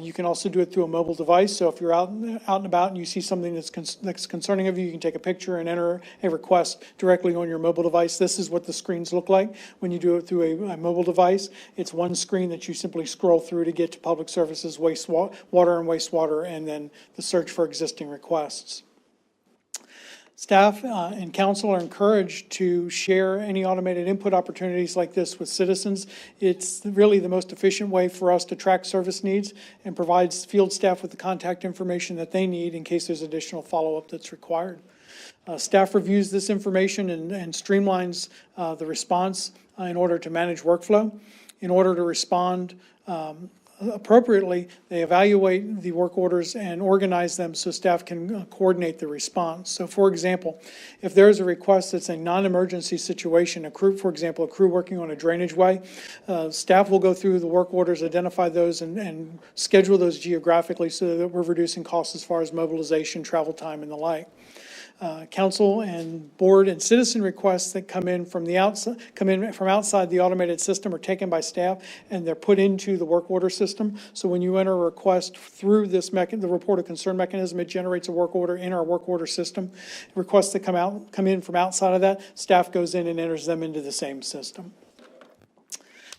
You can also do it through a mobile device. So if you're out and about and you see something that's concerning of you, you can take a picture and enter a request directly on your mobile device. This is what the screens look like when you do it through a mobile device. It's one screen that you simply scroll through to get to public services, water and wastewater, and then the search for existing requests. Staff and council are encouraged to share any automated input opportunities like this with citizens. It's really the most efficient way for us to track service needs and provides field staff with the contact information that they need in case there's additional follow-up that's required. Staff reviews this information and streamlines the response in order to manage workflow. In order to respond appropriately, they evaluate the work orders and organize them so staff can coordinate the response. So for example, if there's a request that's a non-emergency situation, a crew working on a drainage way, staff will go through the work orders, identify those, and schedule those geographically so that we're reducing costs as far as mobilization, travel time, and the like. Council and board and citizen requests that come in from outside the automated system are taken by staff and they're put into the work order system. So when you enter a request through this the report of concern mechanism, it generates a work order in our work order system. Requests that come in from outside of that, staff goes in and enters them into the same system.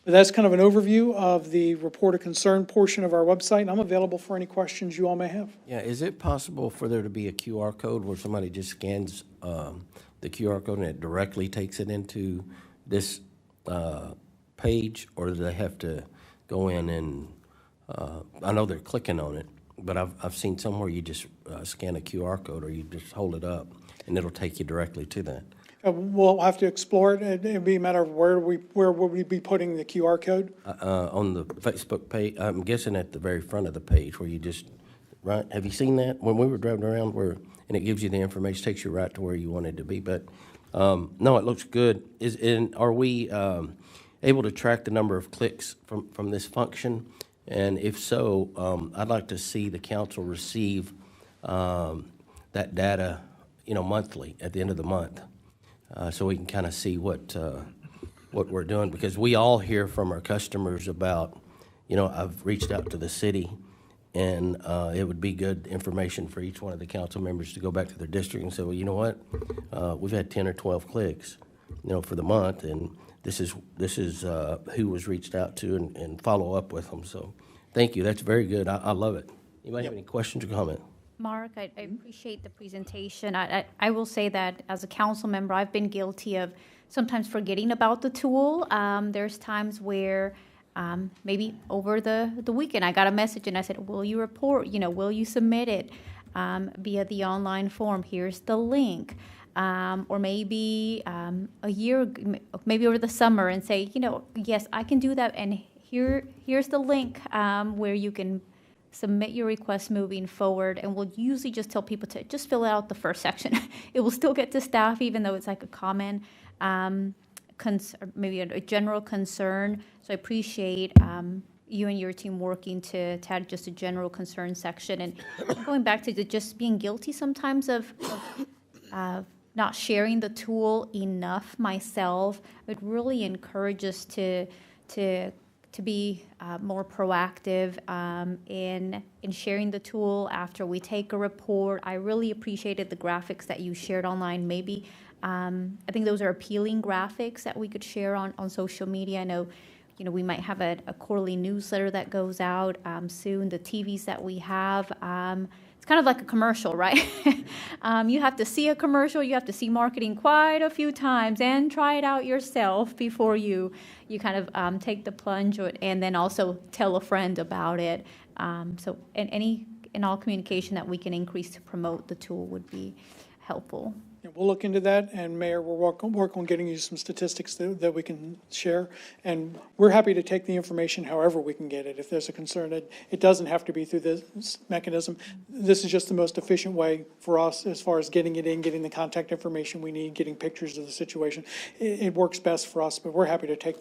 But that's kind of an overview of the report of concern portion of our website, and I'm available for any questions you all may have. Yeah, is it possible for there to be a QR code where somebody just scans the QR code and it directly takes it into this page, or do they have to go in and, I know they're clicking on it, but I've seen somewhere you just scan a QR code or you just hold it up and it'll take you directly to that. We'll have to explore it. It'd be a matter of where would we be putting the QR code? On the Facebook page, I'm guessing at the very front of the page where you just, right? Have you seen that? When we were driving around and it gives you the information, takes you right to where you wanted to be. But no, it looks good. Are we able to track the number of clicks from this function? And if so, I'd like to see the council receive that data, monthly at the end of the month. So we can kind of see what we're doing, because we all hear from our customers about, I've reached out to the city, and it would be good information for each one of the council members to go back to their district and say, well, you know what, we've had 10 or 12 clicks, for the month, and this is who was reached out to and follow up with them. So thank you. That's very good. I love it. Anybody have any questions or comment? Mark, I appreciate the presentation. I will say that as a council member, I've been guilty of sometimes forgetting about the tool. There's times where maybe over the weekend, I got a message and I said, will you report, will you submit it via the online form? Here's the link. Or maybe a year, maybe over the summer and say, yes, I can do that. And here's the link where you can submit your request moving forward. And we'll usually just tell people to just fill out the first section. It will still get to staff, even though it's like a common, maybe a general concern. So I appreciate you and your team working to add just a general concern section. And going back to just being guilty sometimes of not sharing the tool enough myself, I would really encourage us to be more proactive in sharing the tool after we take a report. I really appreciated the graphics that you shared online. Maybe I think those are appealing graphics that we could share on social media. I know, we might have a quarterly newsletter that goes out soon. The TVs that we have, it's kind of like a commercial, right? You have to see a commercial, you have to see marketing quite a few times and try it out yourself before you kind of take the plunge, and then also tell a friend about it. So in all communication that we can increase to promote the tool would be helpful. Yeah, we'll look into that, and Mayor, we'll work on getting you some statistics that we can share, and we're happy to take the information however we can get it. If there's a concern, it doesn't have to be through this mechanism. This is just the most efficient way for us as far as getting it in, getting the contact information we need, getting pictures of the situation. It works best for us, but we're happy to take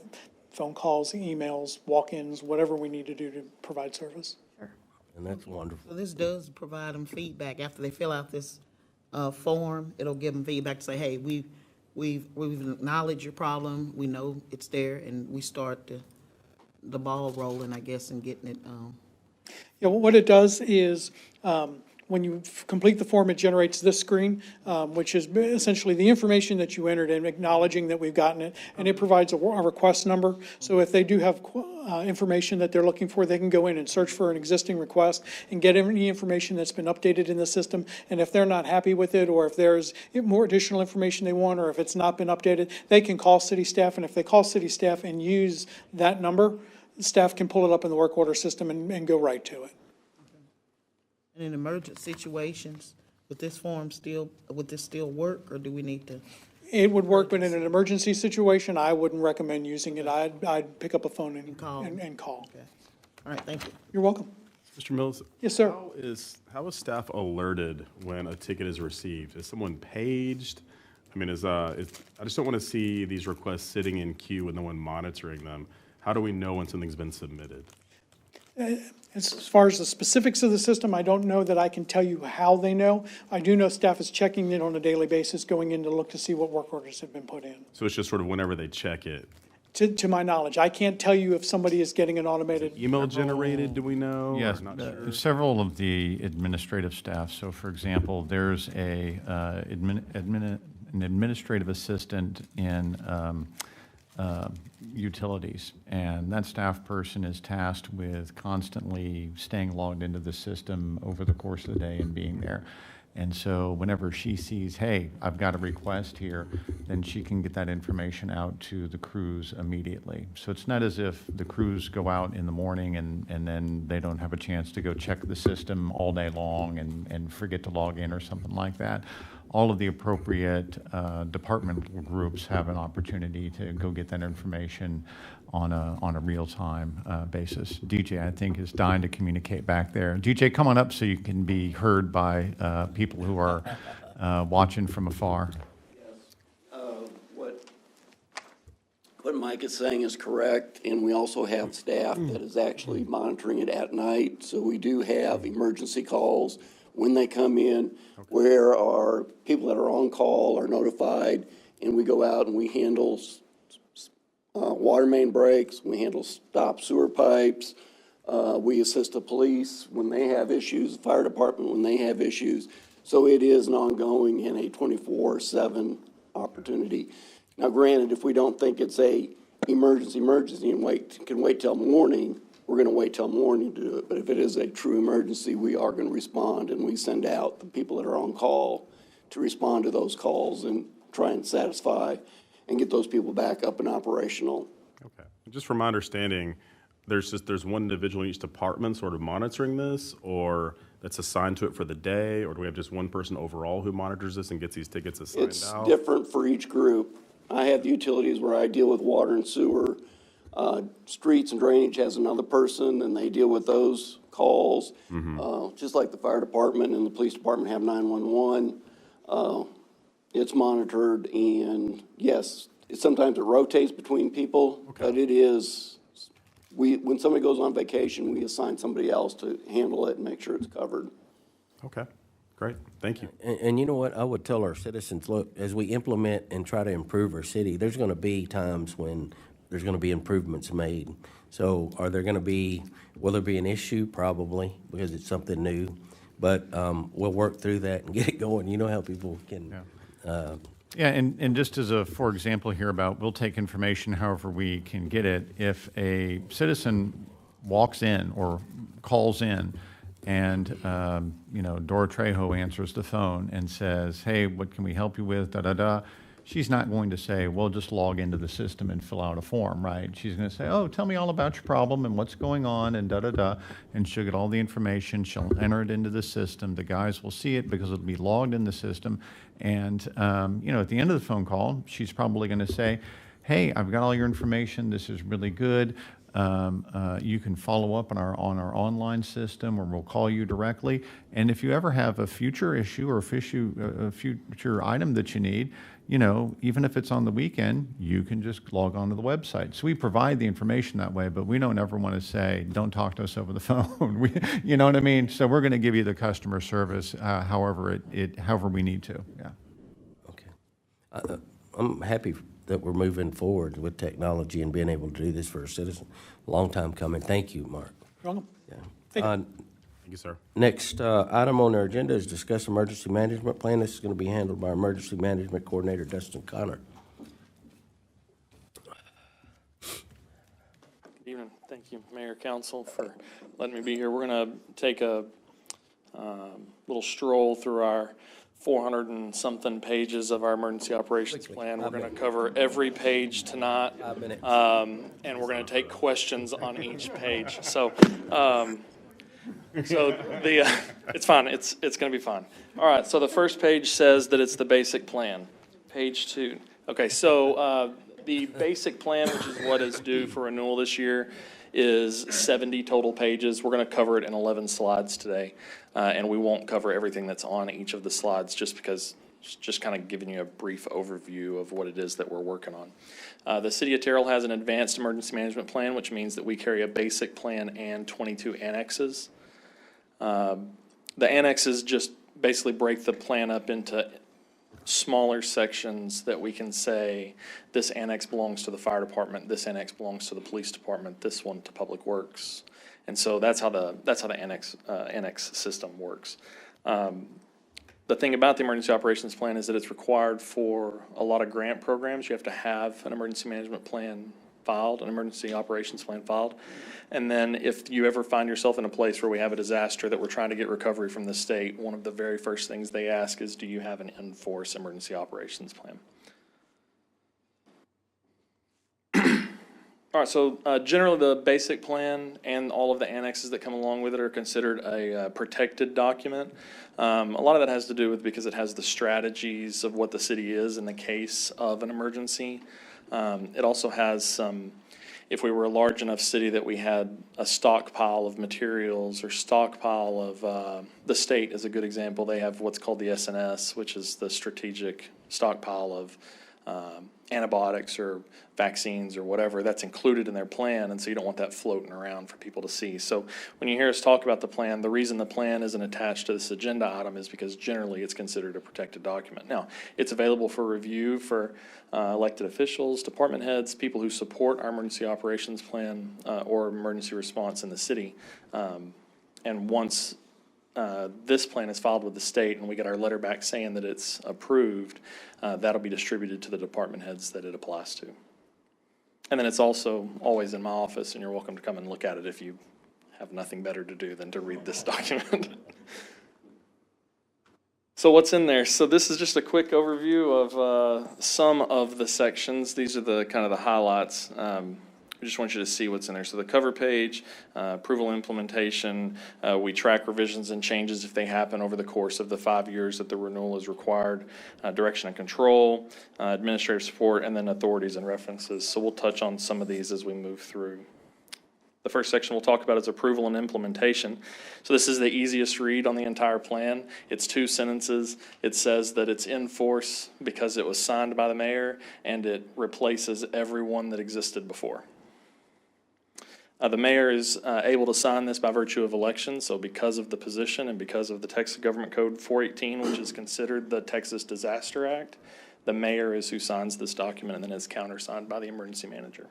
phone calls, emails, walk-ins, whatever we need to do to provide service. Sure. And that's wonderful. So this does provide them feedback after they fill out this form. It'll give them feedback to say, hey, we've acknowledged your problem. We know it's there, and we start the ball rolling, I guess, and getting it. Yeah, well, what it does is when you complete the form, it generates this screen, which is essentially the information that you entered in, acknowledging that we've gotten it, and it provides a request number. So if they do have information that they're looking for, they can go in and search for an existing request and get any information that's been updated in the system. And if they're not happy with it, or if there's more additional information they want, or if it's not been updated, they can call city staff. And if they call city staff and use that number, staff can pull it up in the work order system and go right to it. And in emergent situations, would this still work, or do we need to? It would work, but in an emergency situation, I wouldn't recommend using it. I'd pick up a phone and call. Okay. All right, thank you. You're welcome. Mr. Mills? Yes, sir. How is staff alerted when a ticket is received? Is someone paged? I mean, I just don't want to see these requests sitting in queue with no one monitoring them. How do we know when something's been submitted? As far as the specifics of the system, I don't know that I can tell you how they know. I do know staff is checking it on a daily basis, going in to look to see what work orders have been put in. So it's just sort of whenever they check it? To my knowledge, I can't tell you if somebody is getting an automated. Email generated, do we know? Yes, Not sure. several of the administrative staff. So for example, there's an administrative assistant in utilities, and that staff person is tasked with constantly staying logged into the system over the course of the day and being there. And so whenever she sees, hey, I've got a request here, then she can get that information out to the crews immediately. So it's not as if the crews go out in the morning and then they don't have a chance to go check the system all day long and forget to log in or something like that. All of the appropriate departmental groups have an opportunity to go get that information on a real-time basis. DJ, I think, is dying to communicate back there. DJ, come on up so you can be heard by people who are watching from afar. Yes. What Mike is saying is correct, and we also have staff that is actually monitoring it at night. So we do have emergency calls when they come in, where our people that are on call are notified, and we go out and we handle water main breaks, we handle stop sewer pipes, we assist the police when they have issues, the fire department when they have issues. So it is an ongoing and a 24/7 opportunity. Now granted, if we don't think it's a emergency and can wait till morning, we're gonna wait till morning to do it. But if it is a true emergency, we are gonna respond, and we send out the people that are on call to respond to those calls and try and satisfy and get those people back up and operational. Okay. Just from my understanding, there's one individual in each department sort of monitoring this, or that's assigned to it for the day, or do we have just one person overall who monitors this and gets these tickets assigned out? It's different for each group. I have the utilities where I deal with water and sewer. Streets and drainage has another person, and they deal with those calls. Just like the fire department and the police department have 911. It's monitored, and yes, sometimes it rotates between people, but it is, when somebody goes on vacation, we assign somebody else to handle it and make sure it's covered. Okay, great, thank you. And you know what, I would tell our citizens, look, as we implement and try to improve our city, there's gonna be times when there's gonna be improvements made. So will there be an issue? Probably, because it's something new. But we'll work through that and get it going. You know how people can. Yeah, and just as for example here about, we'll take information however we can get it. If a citizen walks in or calls in and, Dora Trejo answers the phone and says, hey, what can we help you with, da-da-da, she's not going to say, well, just log into the system and fill out a form, right? She's going to say, oh, tell me all about your problem and what's going on and da-da-da, and she'll get all the information. She'll enter it into the system. The guys will see it because it'll be logged in the system. And, at the end of the phone call, she's probably going to say, hey, I've got all your information. This is really good. You can follow up on our online system, or we'll call you directly. And if you ever have a future issue or a future item that you need, even if it's on the weekend, you can just log on to the website. So we provide the information that way, but we don't ever want to say, don't talk to us over the phone. You know what I mean? So we're going to give you the customer service however we need to. Yeah. Okay. I'm happy that we're moving forward with technology and being able to do this for a citizen. Long time coming. Thank you, Mark. You're welcome. Yeah. Thank you, sir. Next item on our agenda is discuss emergency management plan. This is going to be handled by Emergency Management Coordinator Dustin Connor. Good evening. Thank you, Mayor, Council, for letting me be here. We're going to take a little stroll through our 400 and something pages of our emergency operations plan. We're going to cover every page tonight, and we're going to take questions on each page. So, it's fine. It's going to be fine. All right. So the first page says that it's the basic plan. Page 2. Okay. So the basic plan, which is what is due for renewal this year, is 70 total pages. We're going to cover it in 11 slides today, and we won't cover everything that's on each of the slides just because just kind of giving you a brief overview of what it is that we're working on. The City of Terrell has an advanced emergency management plan, which means that we carry a basic plan and 22 annexes. The annexes just basically break the plan up into smaller sections that we can say this annex belongs to the fire department, this annex belongs to the police department, this one to Public Works, and so that's how the annex system works. The thing about the emergency operations plan is that it's required for a lot of grant programs. You have to have an emergency management plan filed, an emergency operations plan filed. And then if you ever find yourself in a place where we have a disaster that we're trying to get recovery from the state, one of the very first things they ask is, do you have an in-force emergency operations plan? All right, so generally the basic plan and all of the annexes that come along with it are considered a protected document. A lot of that has to do with because it has the strategies of what the city is in the case of an emergency. It also has some, if we were a large enough city that we had a stockpile of materials or stockpile of, the state is a good example. They have what's called the SNS, which is the strategic stockpile of antibiotics or vaccines or whatever. That's included in their plan, and so you don't want that floating around for people to see. So when you hear us talk about the plan, the reason the plan isn't attached to this agenda item is because generally it's considered a protected document. Now, it's available for review for elected officials, department heads, people who support our emergency operations plan or emergency response in the city. And once this plan is filed with the state and we get our letter back saying that it's approved, that'll be distributed to the department heads that it applies to. And then it's also always in my office, and you're welcome to come and look at it if you have nothing better to do than to read this document. So what's in there? So this is just a quick overview of some of the sections. These are the kind of the highlights. I just want you to see what's in there. So the cover page, approval implementation, we track revisions and changes if they happen over the course of the 5 years that the renewal is required, direction and control, administrative support, and then authorities and references. So we'll touch on some of these as we move through. The first section we'll talk about is approval and implementation. So this is the easiest read on the entire plan. It's 2 sentences. It says that it's in force because it was signed by the mayor and it replaces everyone that existed before. The mayor is able to sign this by virtue of election, so because of the position and because of the Texas Government Code 418, which is considered the Texas Disaster Act, the mayor is who signs this document and then is countersigned by the emergency manager.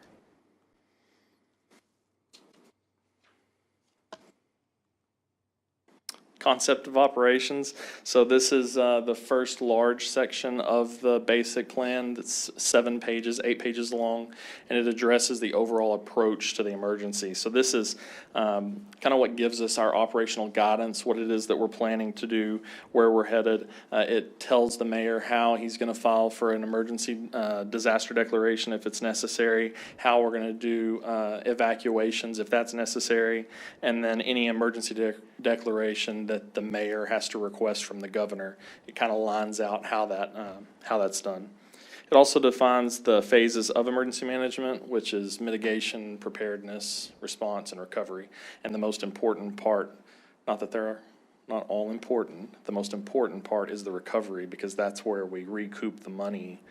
Concept of operations. So this is the first large section of the basic plan that's 7 pages, 8 pages long, and it addresses the overall approach to the emergency. So this is kind of what gives us our operational guidance, what it is that we're planning to do, where we're headed. It tells the mayor how he's going to file for an emergency disaster declaration if it's necessary, how we're going to do evacuations if that's necessary, and then any emergency declaration that the mayor has to request from the governor. It kind of lines out how that's done. It also defines the phases of emergency management, which is mitigation, preparedness, response, and recovery. And the most important part, not that they're not all important, the most important part is the recovery, because that's where we recoup the money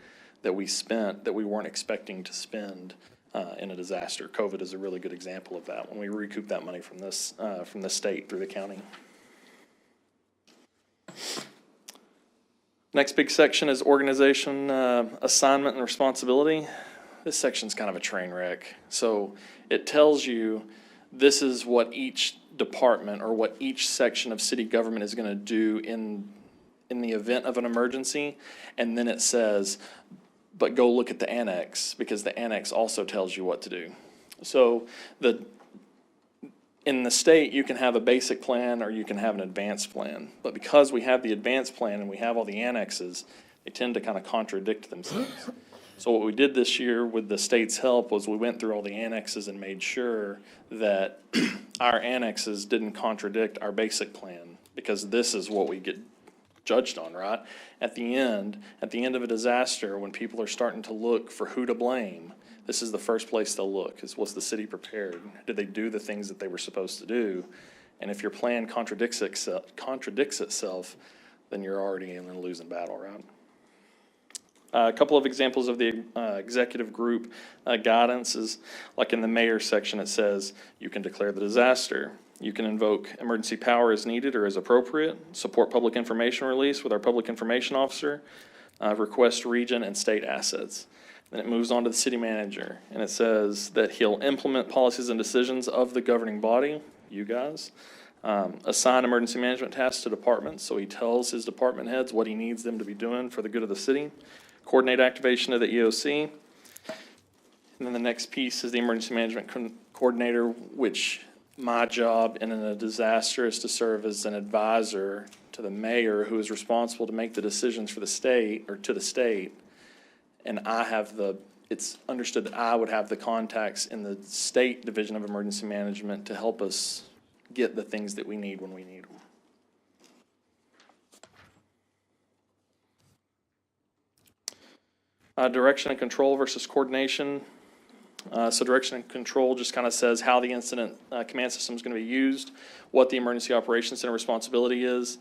that we spent that we weren't expecting to spend in a disaster. COVID is a really good example of that, when we recoup that money from the state through the county. Next big section is organization, assignment, and responsibility. This section's kind of a train wreck. So it tells you this is what each department or what each section of city government is going to do in the event of an emergency. And then it says, but go look at the annex, because the annex also tells you what to do. So in the state, you can have a basic plan or you can have an advanced plan. But because we have the advanced plan and we have all the annexes, they tend to kind of contradict themselves. So what we did this year with the state's help was we went through all the annexes and made sure that our annexes didn't contradict our basic plan, because this is what we get judged on, right? At the end of a disaster, when people are starting to look for who to blame, this is the first place they'll look, is was the city prepared? Did they do the things that they were supposed to do? And if your plan contradicts itself, then you're already in a losing battle, right? A couple of examples of the executive group guidance is, like in the mayor's section, it says you can declare the disaster. You can invoke emergency power as needed or as appropriate, support public information release with our public information officer, request region and state assets. Then it moves on to the city manager, and it says that he'll implement policies and decisions of the governing body, you guys, assign emergency management tasks to departments, so he tells his department heads what he needs them to be doing for the good of the city, coordinate activation of the EOC, and then the next piece is the emergency management coordinator, which my job in a disaster is to serve as an advisor to the mayor, who is responsible to make the decisions for the state, or to the state. And it's understood that I would have the contacts in the state division of emergency management to help us get the things that we need when we need them. Direction and control versus coordination. So direction and control just kind of says how the incident command system is going to be used, what the emergency operations center responsibility is,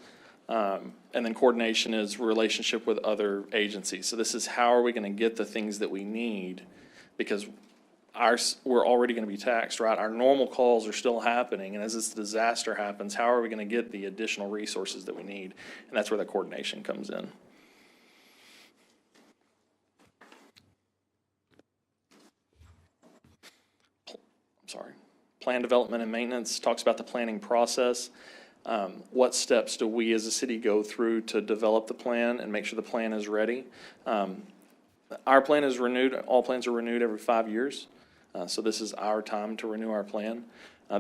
and then coordination is relationship with other agencies. So this is how are we going to get the things that we need, because we're already going to be taxed, right? Our normal calls are still happening, and as this disaster happens, how are we going to get the additional resources that we need? And that's where the coordination comes in. Plan development and maintenance talks about the planning process. What steps do we as a city go through to develop the plan and make sure the plan is ready? Our plan is renewed, all plans are renewed every 5 years. So this is our time to renew our plan.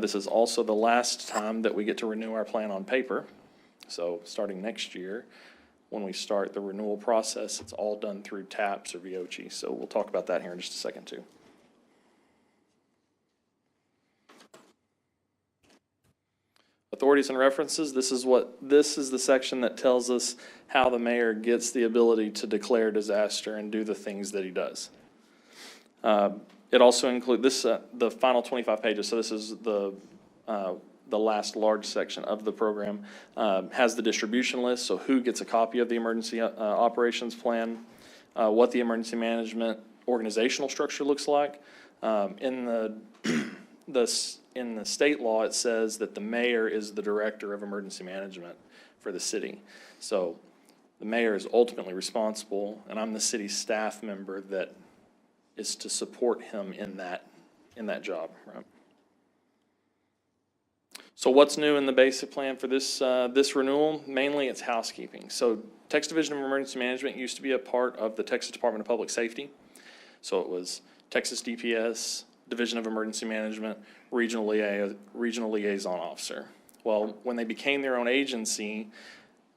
This is also the last time that we get to renew our plan on paper. So starting next year, when we start the renewal process, it's all done through TAPS or VOCI. So we'll talk about that here in just a second too. Authorities and references, this is the section that tells us how the mayor gets the ability to declare disaster and do the things that he does. It also includes this, the final 25 pages, so this is the last large section of the program, has the distribution list, so who gets a copy of the emergency operations plan, what the emergency management organizational structure looks like. In the state law, it says that the mayor is the director of emergency management for the city. So the mayor is ultimately responsible, and I'm the city staff member that is to support him in that job, right? So what's new in the basic plan for this renewal? Mainly it's housekeeping. So Texas Division of Emergency Management used to be a part of the Texas Department of Public Safety. So it was Texas DPS, Division of Emergency Management, Regional Liaison Officer. Well, when they became their own agency,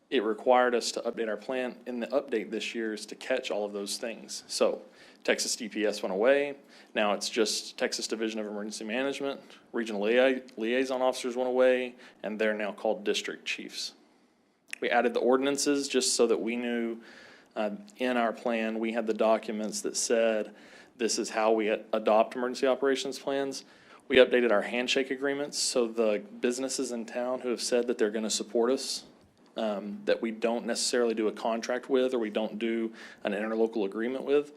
it required us to update our plan. And the update this year is to catch all of those things. So Texas DPS went away. Now it's just Texas Division of Emergency Management. Regional Liaison Officers went away, and they're now called District Chiefs. We added the ordinances just so that we knew in our plan we had the documents that said this is how we adopt emergency operations plans. We updated our handshake agreements, so the businesses in town who have said that they're going to support us, that we don't necessarily do a contract with or we don't do an interlocal agreement with,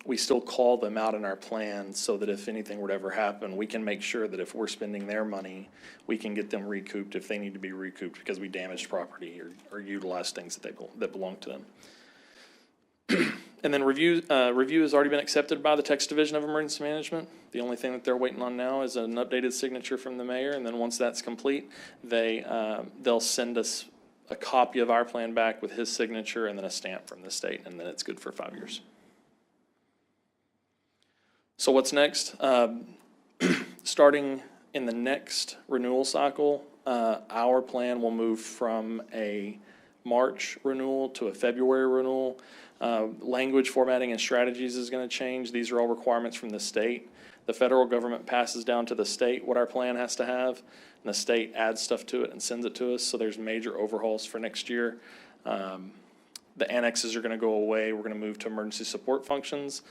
we still call them out in our plan so that if anything were to ever happen, we can make sure that if we're spending their money, we can get them recouped if they need to be recouped because we damaged property or utilized things that belong to them. And then review has already been accepted by the Texas Division of Emergency Management. The only thing that they're waiting on now is an updated signature from the mayor, and then once that's complete, they'll send us a copy of our plan back with his signature and then a stamp from the state, and then it's good for 5 years. So what's next? Starting in the next renewal cycle, our plan will move from a March renewal to a February renewal. Language formatting and strategies is going to change. These are all requirements from the state. The federal government passes down to the state what our plan has to have, and the state adds stuff to it and sends it to us. So there's major overhauls for next year. The annexes are going to go away. We're going to move to emergency support functions.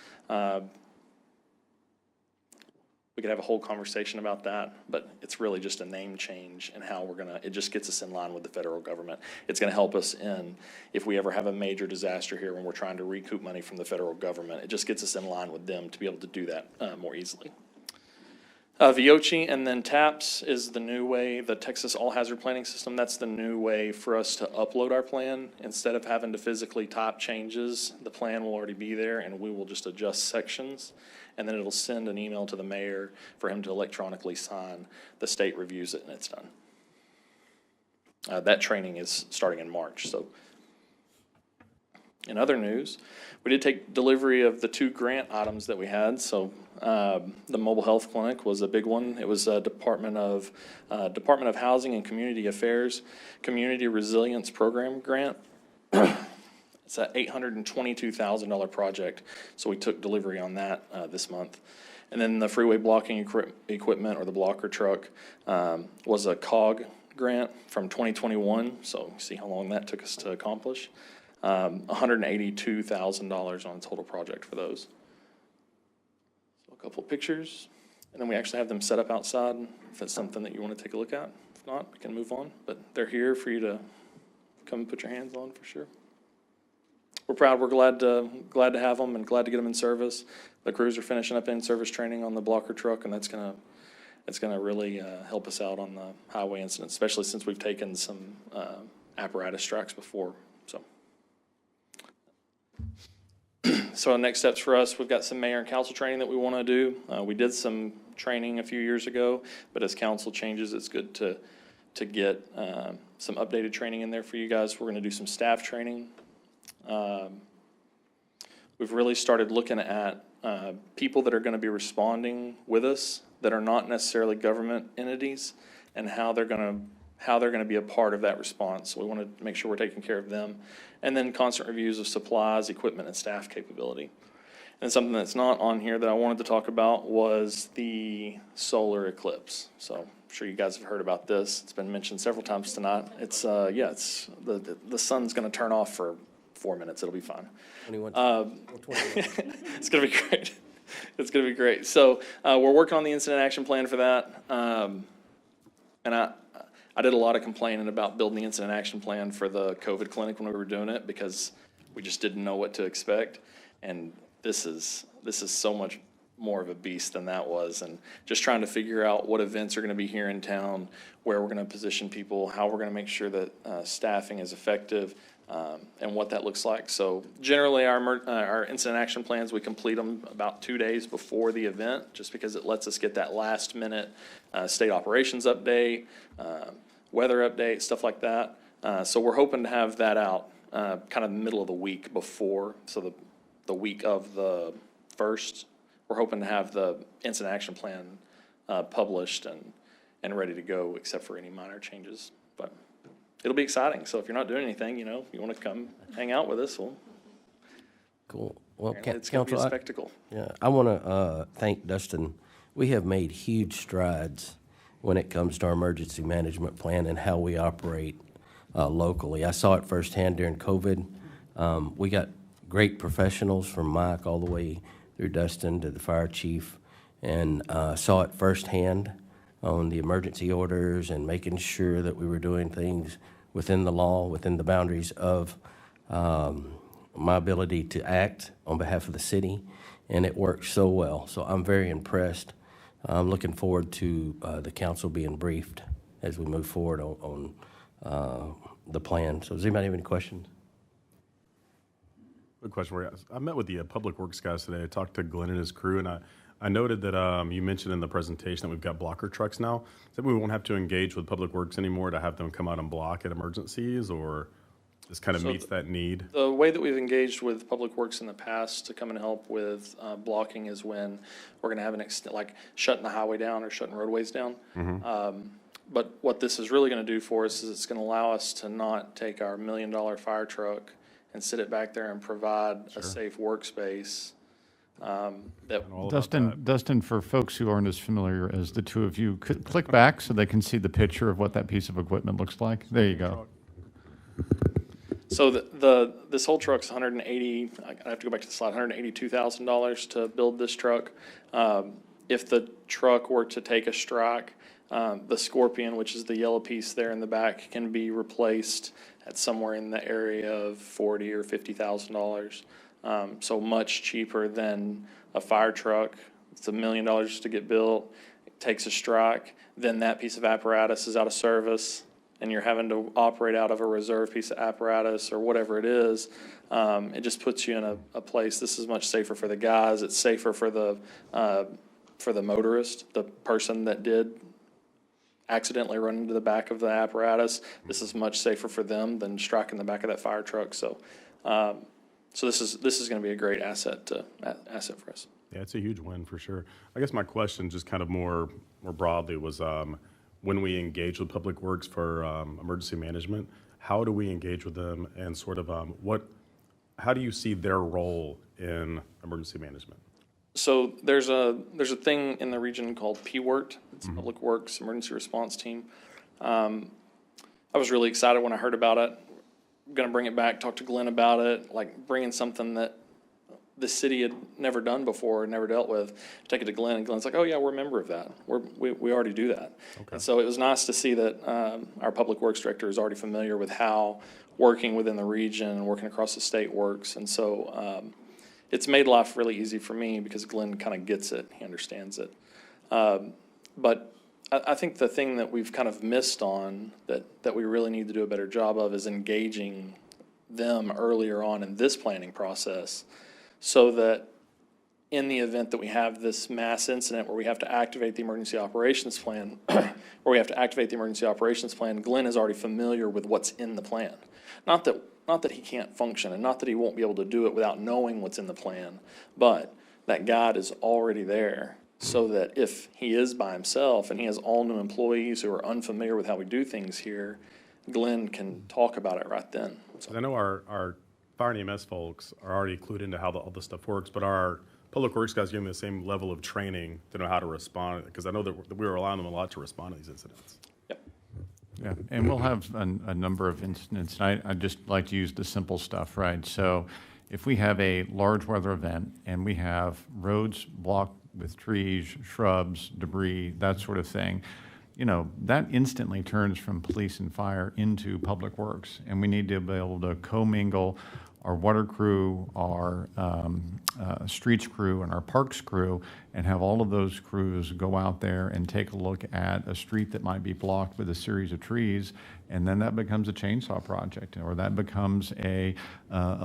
We could have a whole conversation about that, but it's really just a name change and how it just gets us in line with the federal government. It's going to help us if we ever have a major disaster here when we're trying to recoup money from the federal government, it just gets us in line with them to be able to do that more easily. VOCI and then TAPS is the new way, the Texas All Hazard Planning System, that's the new way for us to upload our plan. Instead of having to physically type changes, the plan will already be there and we will just adjust sections. And then it'll send an email to the mayor for him to electronically sign. The state reviews it and it's done. That training is starting in March. So in other news, we did take delivery of the 2 grant items that we had. So the mobile health clinic was a big one. It was a Department of Housing and Community Affairs Community Resilience Program grant. It's an $822,000 project, so we took delivery on that this month. And then the freeway blocking equipment, or the blocker truck, was a COG grant from 2021, so see how long that took us to accomplish. $182,000 on a total project for those. So a couple of pictures, and then we actually have them set up outside if that's something that you want to take a look at. If not, we can move on, but they're here for you to come and put your hands on for sure. We're proud. We're glad to have them and glad to get them in service. The crews are finishing up in-service training on the blocker truck, and it's gonna really help us out on the highway incidents, especially since we've taken some apparatus strikes before. So next steps for us, we've got some mayor and council training that we want to do. We did some training a few years ago, but as council changes, it's good to to get some updated training in there for you guys. We're going to do some staff training. We've really started looking at people that are going to be responding with us that are not necessarily government entities, and how they're going to be a part of that response. So we want to make sure we're taking care of them. And then constant reviews of supplies, equipment, and staff capability. And something that's not on here that I wanted to talk about was the solar eclipse. So I'm sure you guys have heard about this. It's been mentioned several times tonight. It's the sun's going to turn off for 4 minutes. It'll be fine. 21. It's going to be great. It's going to be great. So we're working on the incident action plan for that. And I did a lot of complaining about building the incident action plan for the COVID clinic when we were doing it, because we just didn't know what to expect. And this is so much more of a beast than that was. And just trying to figure out what events are going to be here in town, where we're going to position people, how we're going to make sure that staffing is effective, and what that looks like. So generally our incident action plans, we complete them about 2 days before the event, just because it lets us get that last minute state operations update, weather update, stuff like that. So we're hoping to have that out kind of the middle of the week before. So the week of the 1st, we're hoping to have the incident action plan published and ready to go, except for any minor changes. But it'll be exciting. So if you're not doing anything, you want to come hang out with us, well, Cool. Well, it's going to be a Council, spectacle. I want to thank Dustin. We have made huge strides when it comes to our emergency management plan and how we operate locally. I saw it firsthand during COVID. We got great professionals from Mike all the way through Dustin to the fire chief, and saw it firsthand on the emergency orders and making sure that we were doing things within the law, within the boundaries of my ability to act on behalf of the city, and it worked so well. So I'm very impressed. I'm looking forward to the council being briefed as we move forward on the plan. So does anybody have any questions? Good question for you. I met with the Public Works guys today. I talked to Glenn and his crew, and I noted that you mentioned in the presentation that we've got blocker trucks now. So we won't have to engage with Public Works anymore to have them come out and block at emergencies, or this kind of meets that need? The way that we've engaged with Public Works in the past to come and help with blocking is when we're going to have like shutting the highway down or shutting roadways down. But what this is really going to do for us is it's going to allow us to not take our $1 million fire truck and sit it back there and provide a safe workspace. Dustin, for folks who aren't as familiar as the two of you, click back so they can see the picture of what that piece of equipment looks like. There you go. So this whole truck's I have to go back to the slide, $182,000 to build this truck. If the truck were to take a strike, the Scorpion, which is the yellow piece there in the back, can be replaced at somewhere in the area of $40,000 or $50,000. So much cheaper than a fire truck. It's $1 million to get built. It takes a strike, then that piece of apparatus is out of service, and you're having to operate out of a reserve piece of apparatus or whatever it is. It just puts you in a place. This is much safer for the guys. It's safer for the motorist, the person that did accidentally run into the back of the apparatus. This is much safer for them than striking the back of that fire truck. So this is going to be a great asset for us. Yeah, it's a huge win for sure. I guess my question, just kind of more broadly, was when we engage with Public Works for emergency management, how do we engage with them, and sort of how do you see their role in emergency management? So there's a thing in the region called PWORT. It's Public Works Emergency Response Team. I was really excited when I heard about it. I'm going to bring it back, talk to Glenn about it, like bringing something that the city had never done before, never dealt with, take it to Glenn, and Glenn's like, oh yeah, we're a member of that. We already do that. Okay. And so it was nice to see that our Public Works Director is already familiar with how working within the region and working across the state works. And so it's made life really easy for me because Glenn kind of gets it, he understands it. But I think the thing that we've kind of missed on that we really need to do a better job of is engaging them earlier on in this planning process, so that in the event that we have this mass incident where we have to activate the emergency operations plan, Glenn is already familiar with what's in the plan. Not that he can't function, and not that he won't be able to do it without knowing what's in the plan, but that guide is already there, so that if he is by himself and he has all new employees who are unfamiliar with how we do things here, Glenn can talk about it right then. So, I know our fire and EMS folks are already clued into how all this stuff works, but our public works guys give them the same level of training to know how to respond, because I know that we were allowing them a lot to respond to these incidents. Yeah, and we'll have a number of incidents. I'd just like to use the simple stuff, right? So if we have a large weather event and we have roads blocked with trees, shrubs, debris, that sort of thing, you know, that instantly turns from police and fire into public works. And we need to be able to commingle our water crew, our streets crew, and our parks crew, and have all of those crews go out there and take a look at a street that might be blocked with a series of trees, and then that becomes a chainsaw project, or that becomes a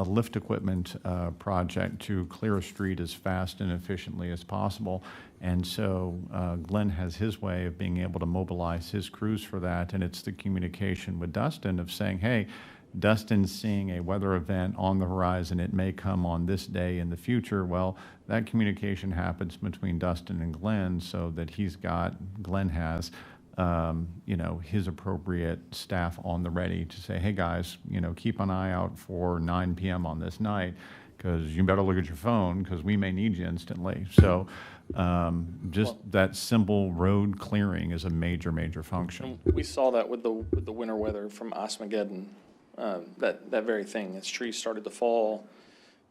lift equipment project to clear a street as fast and efficiently as possible. And so Glenn has his way of being able to mobilize his crews for that, and it's the communication with Dustin of saying, hey, Dustin's seeing a weather event on the horizon. It may come on this day in the future. Well, that communication happens between Dustin and Glenn, so that Glenn has, you know, his appropriate staff on the ready to say, hey guys, you know, keep an eye out for 9 p.m. on this night, because you better look at your phone, because we may need you instantly. So just that simple road clearing is a major, major function. we saw that with the winter weather from Osmageddon. That very thing. As trees started to fall,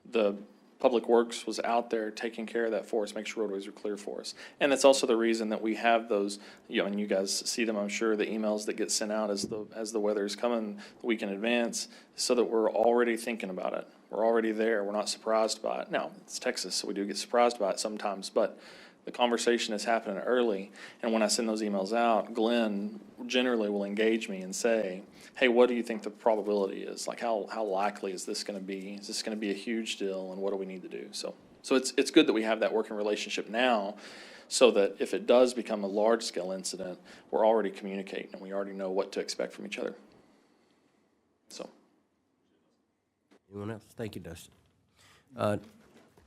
the Public Works was out there taking care of that for us, make sure roadways are clear for us. And that's also the reason that we have those, you know, and you guys see them, I'm sure, the emails that get sent out as the weather is coming the week in advance, so that we're already thinking about it. We're already there. We're not surprised by it. Now, it's Texas, so we do get surprised by it sometimes, but the conversation is happening early. And when I send those emails out, Glenn generally will engage me and say, hey, what do you think the probability is? Like, how likely is this going to be? Is this going to be a huge deal, and what do we need to do? So it's good that we have that working relationship now, so that if it does become a large-scale incident, we're already communicating and we already know what to expect from each other. So. Anyone else? Thank you, Dustin.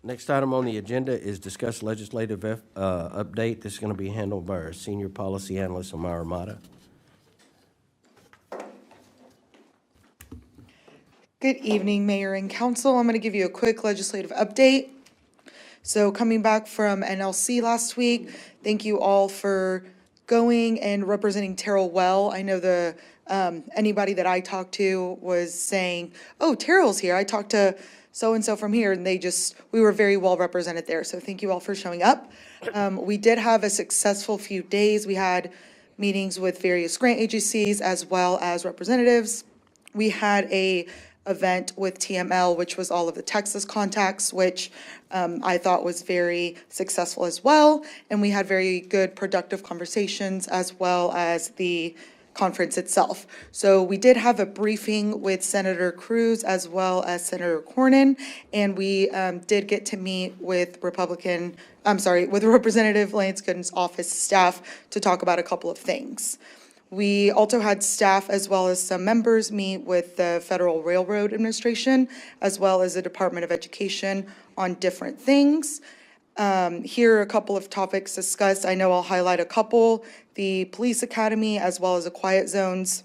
Next item on the agenda is discuss legislative update. This is going to be handled by our senior policy analyst, Amara Mata. Good evening, Mayor and Council. I'm going to give you a quick legislative update. So coming back from NLC last week, thank you all for going and representing Terrell well. I know anybody that I talked to was saying, oh, Terrell's here. I talked to so-and-so from here, and we were very well represented there. So thank you all for showing up. We did have a successful few days. We had meetings with various grant agencies as well as representatives. We had a event with TML, which was all of the Texas contacts, which I thought was very successful as well. And we had very good, productive conversations as well as the conference itself. So we did have a briefing with Senator Cruz as well as Senator Cornyn, and we did get to meet with with Representative Lance Gooden's office staff to talk about a couple of things. We also had staff as well as some members meet with the Federal Railroad Administration as well as the Department of Education on different things. Here are a couple of topics discussed. I know I'll highlight a couple. The Police Academy as well as the quiet zones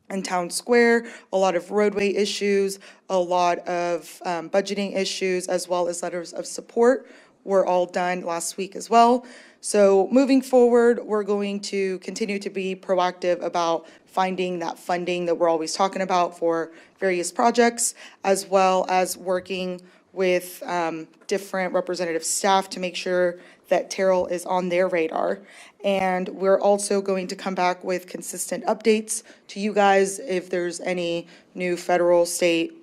in Town Square, a lot of roadway issues, a lot of budgeting issues, as well as letters of support were all done last week as well. So moving forward, we're going to continue to be proactive about finding that funding that we're always talking about for various projects, as well as working with different representative staff to make sure that Terrell is on their radar. And we're also going to come back with consistent updates to you guys if there's any new federal, state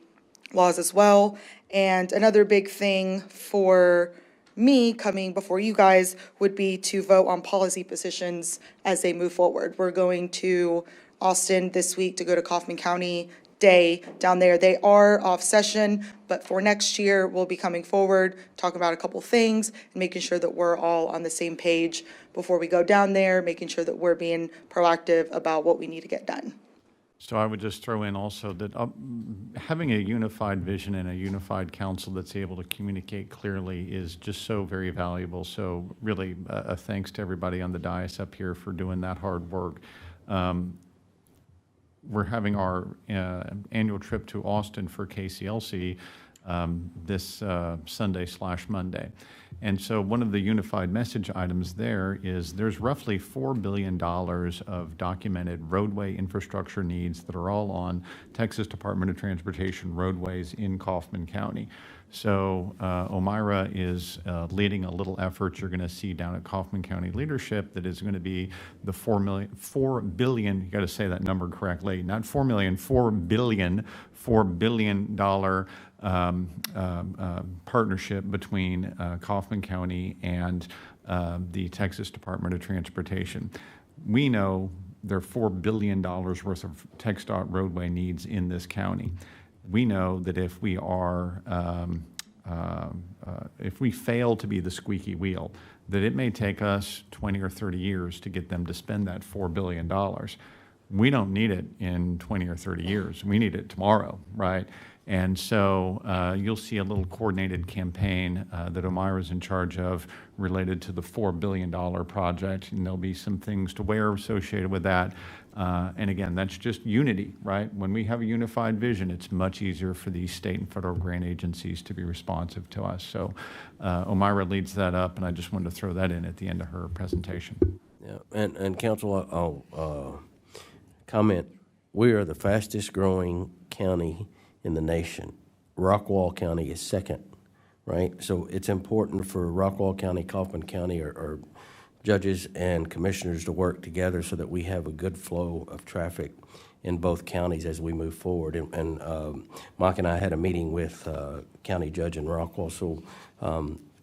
laws as well. And another big thing for me coming before you guys would be to vote on policy positions as they move forward. We're going to Austin this week to go to Kaufman County day down there. They are off session, but for next year, we'll be coming forward, talking about a couple things, and making sure that we're all on the same page before we go down there, making sure that we're being proactive about what we need to get done. So I would just throw in also that having a unified vision and a unified council that's able to communicate clearly is just so very valuable. So really a thanks to everybody on the dais up here for doing that hard work. We're having our annual trip to Austin for KCLC this Sunday/Monday. And so one of the unified message items there is there's roughly $4 billion of documented roadway infrastructure needs that are all on Texas Department of Transportation roadways in Kaufman County. So O'Mira is leading a little effort you're going to see down at Kaufman County leadership that is going to be the $4 billion, you got to say that number correctly, not 4 million, $4 billion partnership between Kaufman County and the Texas Department of Transportation. We know there are $4 billion worth of TxDOT roadway needs in this county. We know that if we are, if we fail to be the squeaky wheel, that it may take us 20 or 30 years to get them to spend that $4 billion. We don't need it in 20 or 30 years. We need it tomorrow, right? And so you'll see a little coordinated campaign that O'Mira is in charge of related to the $4 billion project, and there'll be some things to wear associated with that. And again, that's just unity, right? When we have a unified vision, it's much easier for these state and federal grant agencies to be responsive to us. So O'Mira leads that up, and I just wanted to throw that in at the end of her presentation. Yeah, and Council, I'll comment, we are the fastest growing county in the nation. Rockwall County is second, right? So it's important for Rockwall County, Kaufman County, or judges and commissioners to work together so that we have a good flow of traffic in both counties as we move forward. And Mike and I had a meeting with County Judge in Rockwall, so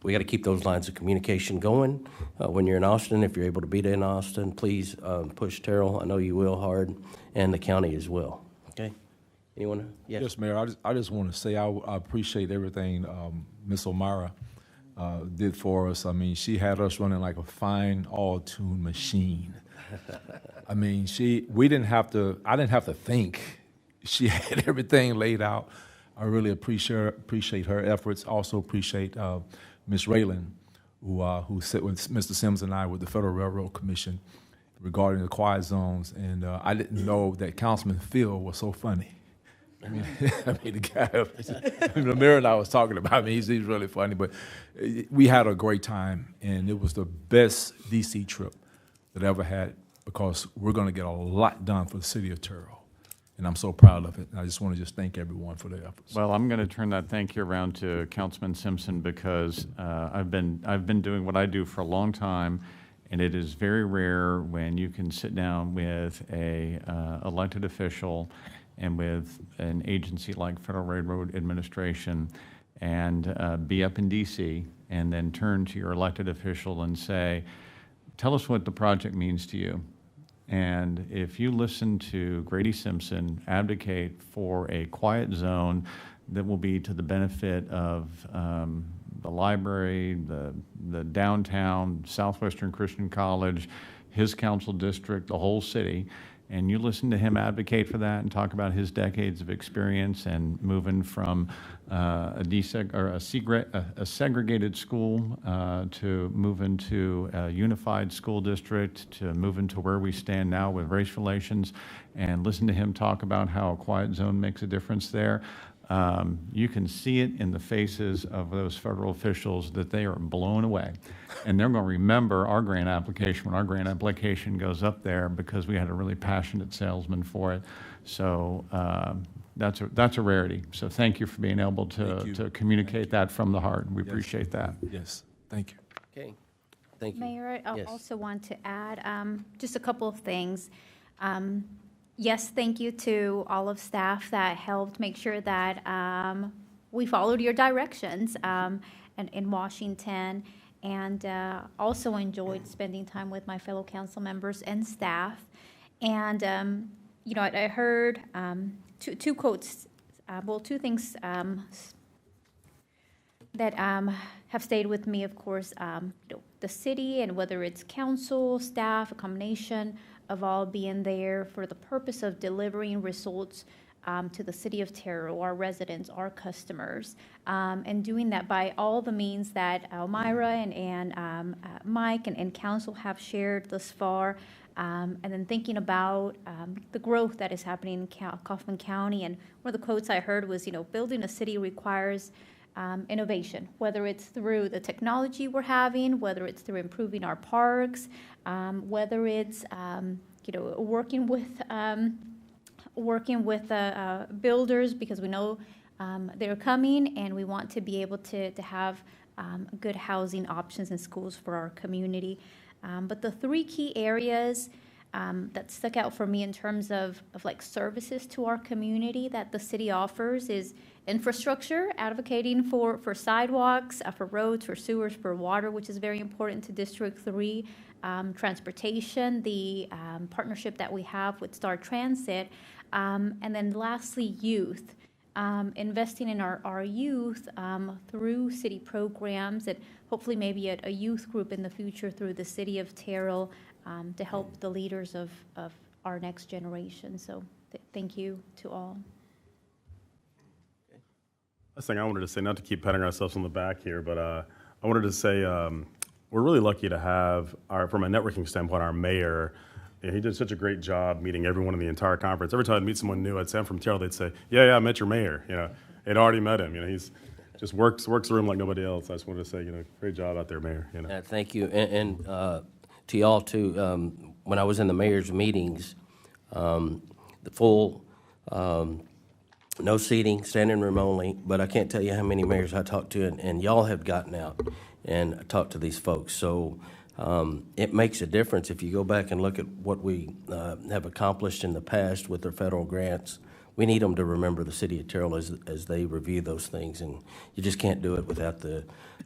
we got to keep those lines of communication going. When you're in Austin, if you're able to be there in Austin, please push Terrell. I know you will hard, and the county as well. Okay. Anyone? Yes. Yes, Mayor. I just want to say I appreciate everything Ms. O'Mira did for us. I mean, she had us running like a fine, all-tuned machine. I mean, I didn't have to think. She had everything laid out. I really appreciate her efforts. Also appreciate Ms. Raylan, who sat with Mr. Sims and I with the Federal Railroad Commission regarding the quiet zones. And I didn't know that Councilman Phil was so funny. I mean, the guy, the mayor and I was talking about him. He's really funny, but we had a great time, and it was the best DC trip that I ever had because we're going to get a lot done for the city of Terrell, and I'm so proud of it. And I just want to thank everyone for their efforts. Well, I'm going to turn that thank you around to Councilman Simpson because I've been doing what I do for a long time, and it is very rare when you can sit down with a elected official and with an agency like Federal Railroad Administration and be up in DC and then turn to your elected official and say, tell us what the project means to you. And if you listen to Grady Simpson advocate for a quiet zone that will be to the benefit of the library, the downtown, Southwestern Christian College, his council district, the whole city, and you listen to him advocate for that and talk about his decades of experience and moving from a segregated school to moving to a unified school district to moving to where we stand now with race relations, and listen to him talk about how a quiet zone makes a difference there. You can see it in the faces of those federal officials that they are blown away. And they're going to remember our grant application when our grant application goes up there because we had a really passionate salesman for it. So that's a rarity. So thank you for being able to communicate that from the heart. We appreciate that. Yes, thank you. Okay, thank you. Mayor, I Yes. also want to add just a couple of things. Yes, thank you to all of staff that helped make sure that we followed your directions in Washington, and also enjoyed spending time with my fellow council members and staff. And I heard two quotes, two things that have stayed with me, of course. The city, and whether it's council, staff, a combination of all being there for the purpose of delivering results to the city of Terrell, our residents, our customers, and doing that by all the means that Elmira and Mike and council have shared thus far. And then thinking about the growth that is happening in Kaufman County. And one of the quotes I heard was, building a city requires innovation, whether it's through the technology we're having, whether it's through improving our parks, whether it's, working with builders, because we know they're coming, and we want to be able to have good housing options and schools for our community. But the three key areas that stuck out for me in terms of like services to our community that the city offers is infrastructure, advocating for sidewalks, for roads, for sewers, for water, which is very important to District 3, transportation, the partnership that we have with Star Transit, and then lastly, youth. Investing in our youth through city programs, and hopefully maybe a youth group in the future through the city of Terrell to help the leaders of our next generation. So thank you to all. Last thing I wanted to say, not to keep patting ourselves on the back here, but I wanted to say we're really lucky to have, from a networking standpoint, our mayor. He did such a great job meeting everyone in the entire conference. Every time I'd meet someone new, I'd say I'm from Terrell, they'd say, yeah, I met your mayor. They'd already met him. He's just works the room like nobody else. I just wanted to say, great job out there, Mayor. Thank you, and to y'all too. When I was in the mayor's meetings, the full, no seating, standing room only. But I can't tell you how many mayors I talked to, and y'all have gotten out and talked to these folks. So it makes a difference if you go back and look at what we have accomplished in the past with their federal grants. We need them to remember the city of Terrell as they review those things, and you just can't do it without the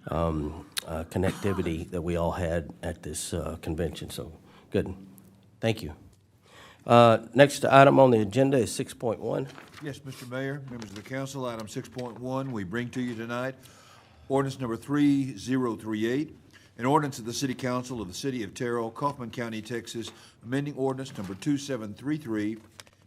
connectivity that we all had at this convention. So, good. Thank you. Next item on the agenda is 6.1. Yes, Mr. Mayor, members of the council, item 6.1 we bring to you tonight, ordinance number 3038, an ordinance of the City Council of the City of Terrell, Kaufman County, Texas, amending ordinance number 2733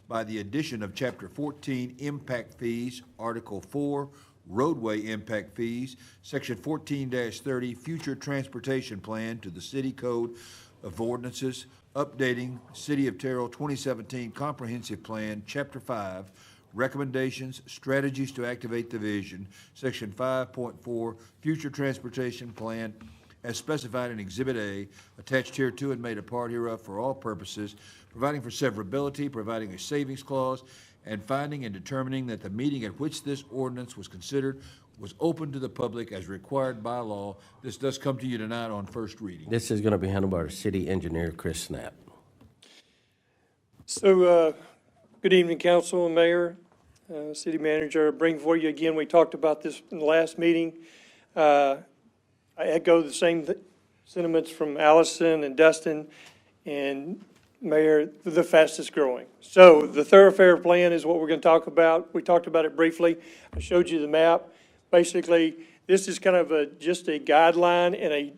by the addition of Chapter 14, Impact Fees, Article 4, Roadway Impact Fees, Section 14-30, Future Transportation Plan to the City Code of Ordinances, updating City of Terrell 2017 Comprehensive Plan, Chapter 5, Recommendations, Strategies to Activate the Vision, Section 5.4, Future Transportation Plan, as specified in Exhibit A, attached hereto and made a part hereof for all purposes, providing for severability, providing a savings clause, and finding and determining that the meeting at which this ordinance was considered was open to the public as required by law. This does come to you tonight on first reading. This is going to be handled by our city engineer, Chris Snap. So, good evening, council and mayor, city manager. I bring for you again, we talked about this in the last meeting. I echo the same sentiments from Allison and Dustin, and Mayor, the fastest growing. So the thoroughfare plan is what we're going to talk about. We talked about it briefly. I showed you the map. Basically, this is kind of just a guideline and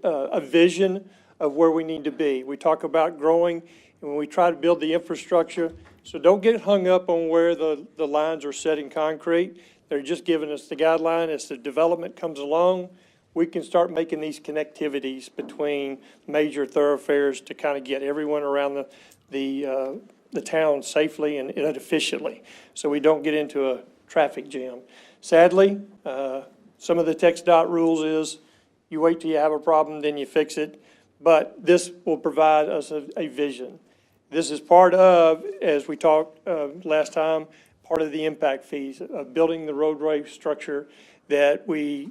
a vision of where we need to be. We talk about growing, and when we try to build the infrastructure, so don't get hung up on where the lines are set in concrete. They're just giving us the guideline. As the development comes along, we can start making these connectivities between major thoroughfares to kind of get everyone around the town safely and efficiently, so we don't get into a traffic jam. Sadly, some of the TxDOT rules is you wait till you have a problem, then you fix it, but this will provide us a vision. This is part of, as we talked last time, part of the impact fees of building the roadway structure, that we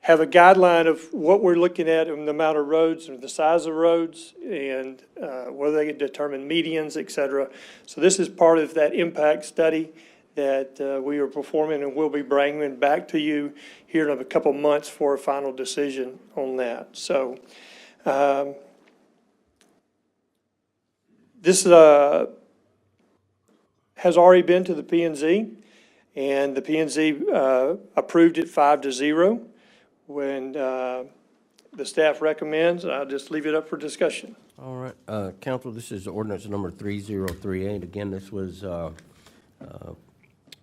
have a guideline of what we're looking at and the amount of roads and the size of roads and whether they can determine medians, et cetera. So this is part of that impact study that we are performing, and we'll be bringing back to you here in a couple months for a final decision on that. So This has already been to the P and Z, and the P and Z approved it 5-0. When the staff recommends, I'll just leave it up for discussion. All right, council, this is ordinance number 3038. Again, this was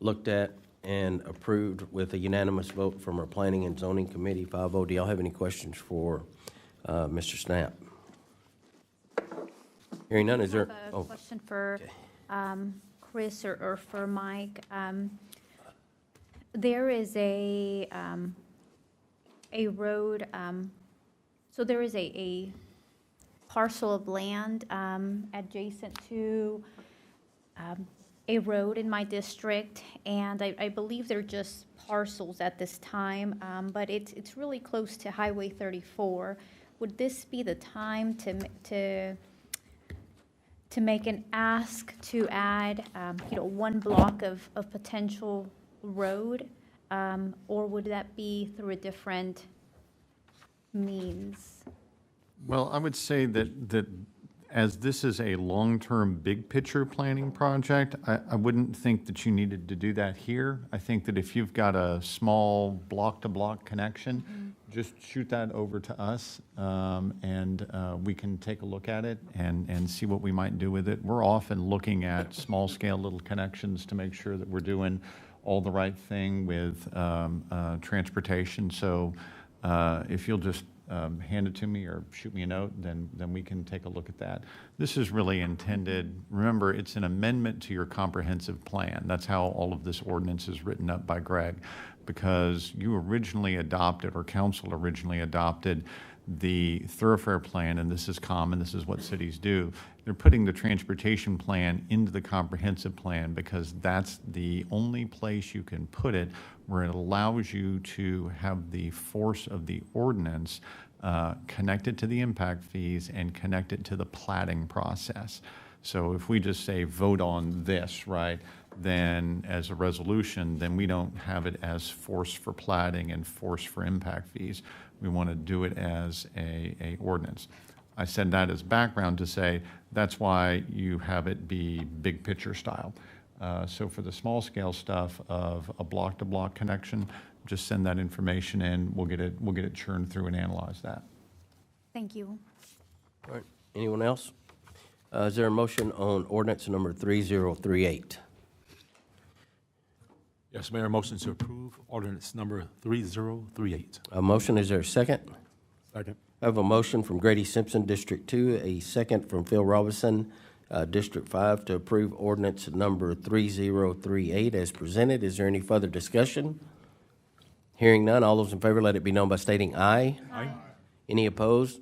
looked at and approved with a unanimous vote from our Planning and Zoning Committee, 5-0. Do y'all have any questions for Mr. Snap? Hearing none, is there? I have a question for Chris or for Mike. There is a road, so there is a parcel of land adjacent to a road in my district, and I believe they're just parcels at this time, but it's really close to Highway 34. Would this be the time to make an ask to add, one block of potential road, or would that be through a different means? Well, I would say that as this is a long-term, big-picture planning project, I wouldn't think that you needed to do that here. I think that if you've got a small block-to-block connection, just shoot that over to us, and we can take a look at it and see what we might do with it. We're often looking at small-scale little connections to make sure that we're doing all the right thing with transportation. So if you'll just hand it to me or shoot me a note, then we can take a look at that. This is really intended, remember, it's an amendment to your comprehensive plan. That's how all of this ordinance is written up by Greg, because you originally adopted, or council originally adopted, the thoroughfare plan, and this is common, this is what cities do. They're putting the transportation plan into the comprehensive plan because that's the only place you can put it where it allows you to have the force of the ordinance connected to the impact fees and connected to the platting process. So if we just say vote on this, right, then as a resolution, then we don't have it as force for platting and force for impact fees. We want to do it as a ordinance. I said that as background to say that's why you have it be big picture style. So for the small scale stuff of a block-to-block connection, just send that information in. We'll get it churned through and analyze that. Thank you. All right, anyone else? Is there a motion on ordinance number 3038? Yes, Mayor, motion to approve ordinance number 3038. A motion, is there a second? Second. I have a motion from Grady Simpson, District 2, a second from Phil Robinson, District 5, to approve ordinance number 3038 as presented. Is there any further discussion? Hearing none, all those in favor, let it be known by stating aye. Aye. Any opposed?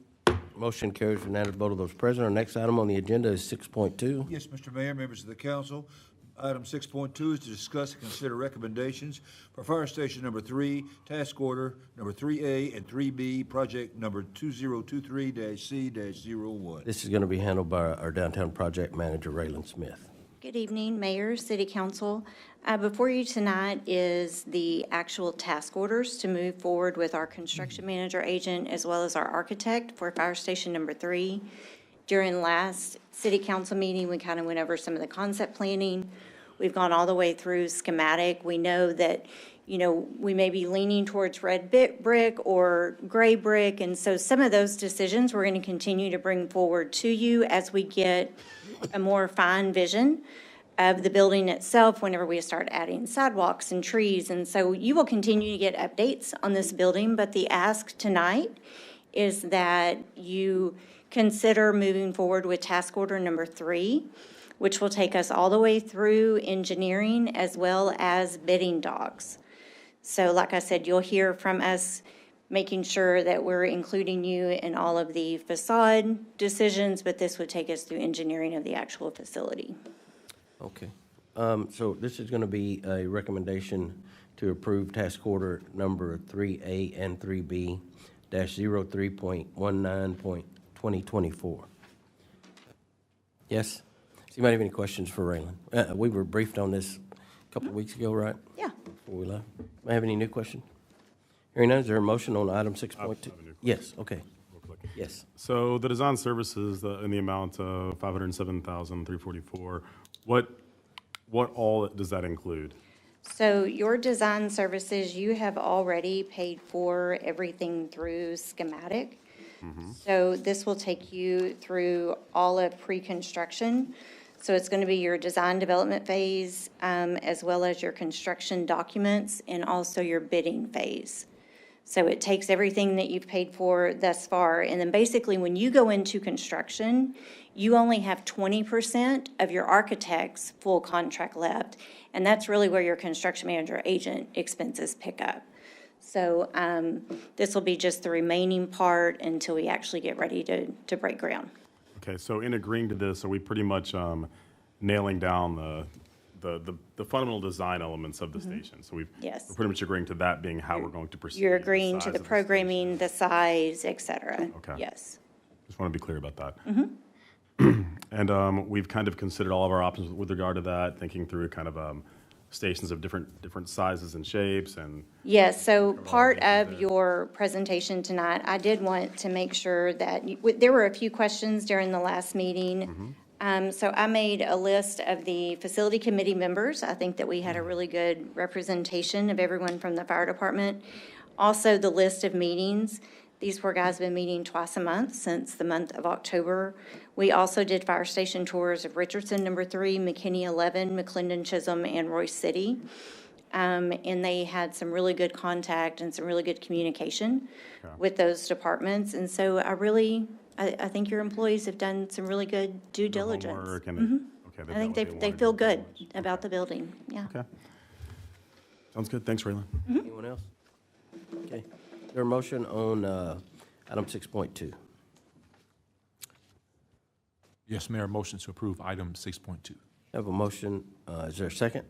Motion carries for unanimous vote of those present. Our next item on the agenda is 6.2. Yes, Mr. Mayor, members of the council. Item 6.2 is to discuss and consider recommendations for Fire Station number 3, task order number 3A and 3B, project number 2023-C-01. This is going to be handled by our downtown project manager, Raylan Smith. Good evening, Mayor, City Council. Before you tonight is the actual task orders to move forward with our construction manager agent as well as our architect for Fire Station number 3. During last City Council meeting, we kind of went over some of the concept planning. We've gone all the way through schematic. We know that, we may be leaning towards red brick or gray brick, and so some of those decisions we're going to continue to bring forward to you as we get a more fine vision of the building itself whenever we start adding sidewalks and trees. And so you will continue to get updates on this building, but the ask tonight is that you consider moving forward with task order number 3, which will take us all the way through engineering as well as bidding docs. So like I said, you'll hear from us making sure that we're including you in all of the facade decisions, but this would take us through engineering of the actual facility. Okay. So this is going to be a recommendation to approve task order number 3A and 3B -03.19.2024. Yes? Does anybody have any questions for Raylan? We were briefed on this a couple of weeks ago, right? Yeah. Before we left. May I have any new question? Hearing none, is there a motion on item 6.2? Yes, okay. Real quick. Yes. So the design services in the amount of $507,344, what all does that include? So your design services, you have already paid for everything through schematic. So this will take you through all of pre-construction. So it's going to be your design development phase, as well as your construction documents and also your bidding phase. So it takes everything that you've paid for thus far, and then basically when you go into construction, you only have 20% of your architect's full contract left, and that's really where your construction manager agent expenses pick up. So this will be just the remaining part until we actually get ready to break ground. Okay, so in agreeing to this, are we pretty much nailing down the fundamental design elements of the station? So Yes. we're pretty much agreeing to that being how we're going to proceed. You're the agreeing size to the of programming, the size, et cetera. Okay. Yes. Just want to be clear about that. Mhm. And we've kind of considered all of our options with regard to that, thinking through kind of stations of different sizes and shapes and. Yes, so part of your presentation tonight, I did want to make sure that, there were a few questions during the last meeting. So I made a list of the facility committee members. I think that we had a really good representation of everyone from the fire department. Also, the list of meetings. These poor guys have been meeting twice a month since the month of October. We also did fire station tours of Richardson number 3, McKinney 11, McClendon, Chisholm, and Royce City. And they had some really good contact and some really good communication with those departments. And so I think your employees have done some really good due diligence. Homework and I think they feel good about the building, yeah. Okay. Sounds good. Thanks, Raylan. Anyone else? Okay. Is there a motion on item 6.2? Yes, Mayor, motion to approve item 6.2. Have a motion, is there a second?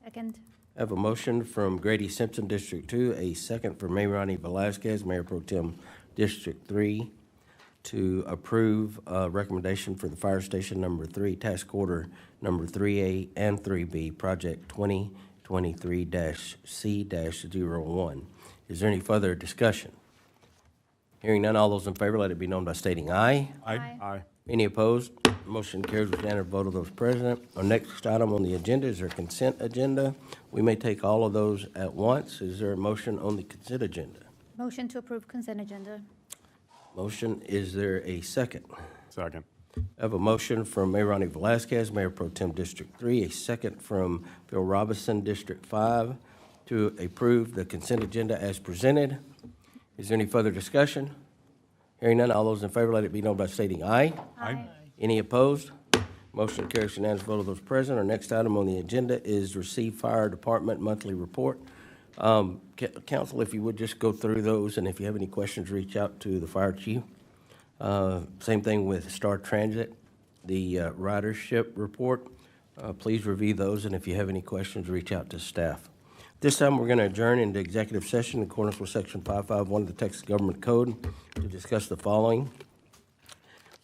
Second. Have a motion from Grady Simpson, District 2, a second from Mayrani Velazquez, Mayor Pro Tem, District 3, to approve a recommendation for the Fire Station Number 3, Task Order Number 3A and 3B, Project 2023-C-01. Is there any further discussion? Hearing none, all those in favor, let it be known by stating aye. Aye. Any opposed? Motion carries with unanimous vote of those present. Our next item on the agenda is our consent agenda. We may take all of those at once. Is there a motion on the consent agenda? Motion to approve consent agenda. Motion, is there a second? Second. I have a motion from Mayor Ronnie Velazquez, Mayor Pro Tem District 3, a second from Phil Robinson, District 5, to approve the consent agenda as presented. Is there any further discussion? Hearing none, all those in favor, let it be known by stating aye. Aye. Any opposed? Motion carries unanimous vote of those present. Our next item on the agenda is receive fire department monthly report. Council, if you would just go through those, and if you have any questions, reach out to the fire chief. Same thing with Star Transit, the ridership report. Please review those, and if you have any questions, reach out to staff. This time, we're going to adjourn into executive session in accordance with Section 551 of the Texas Government Code to discuss the following.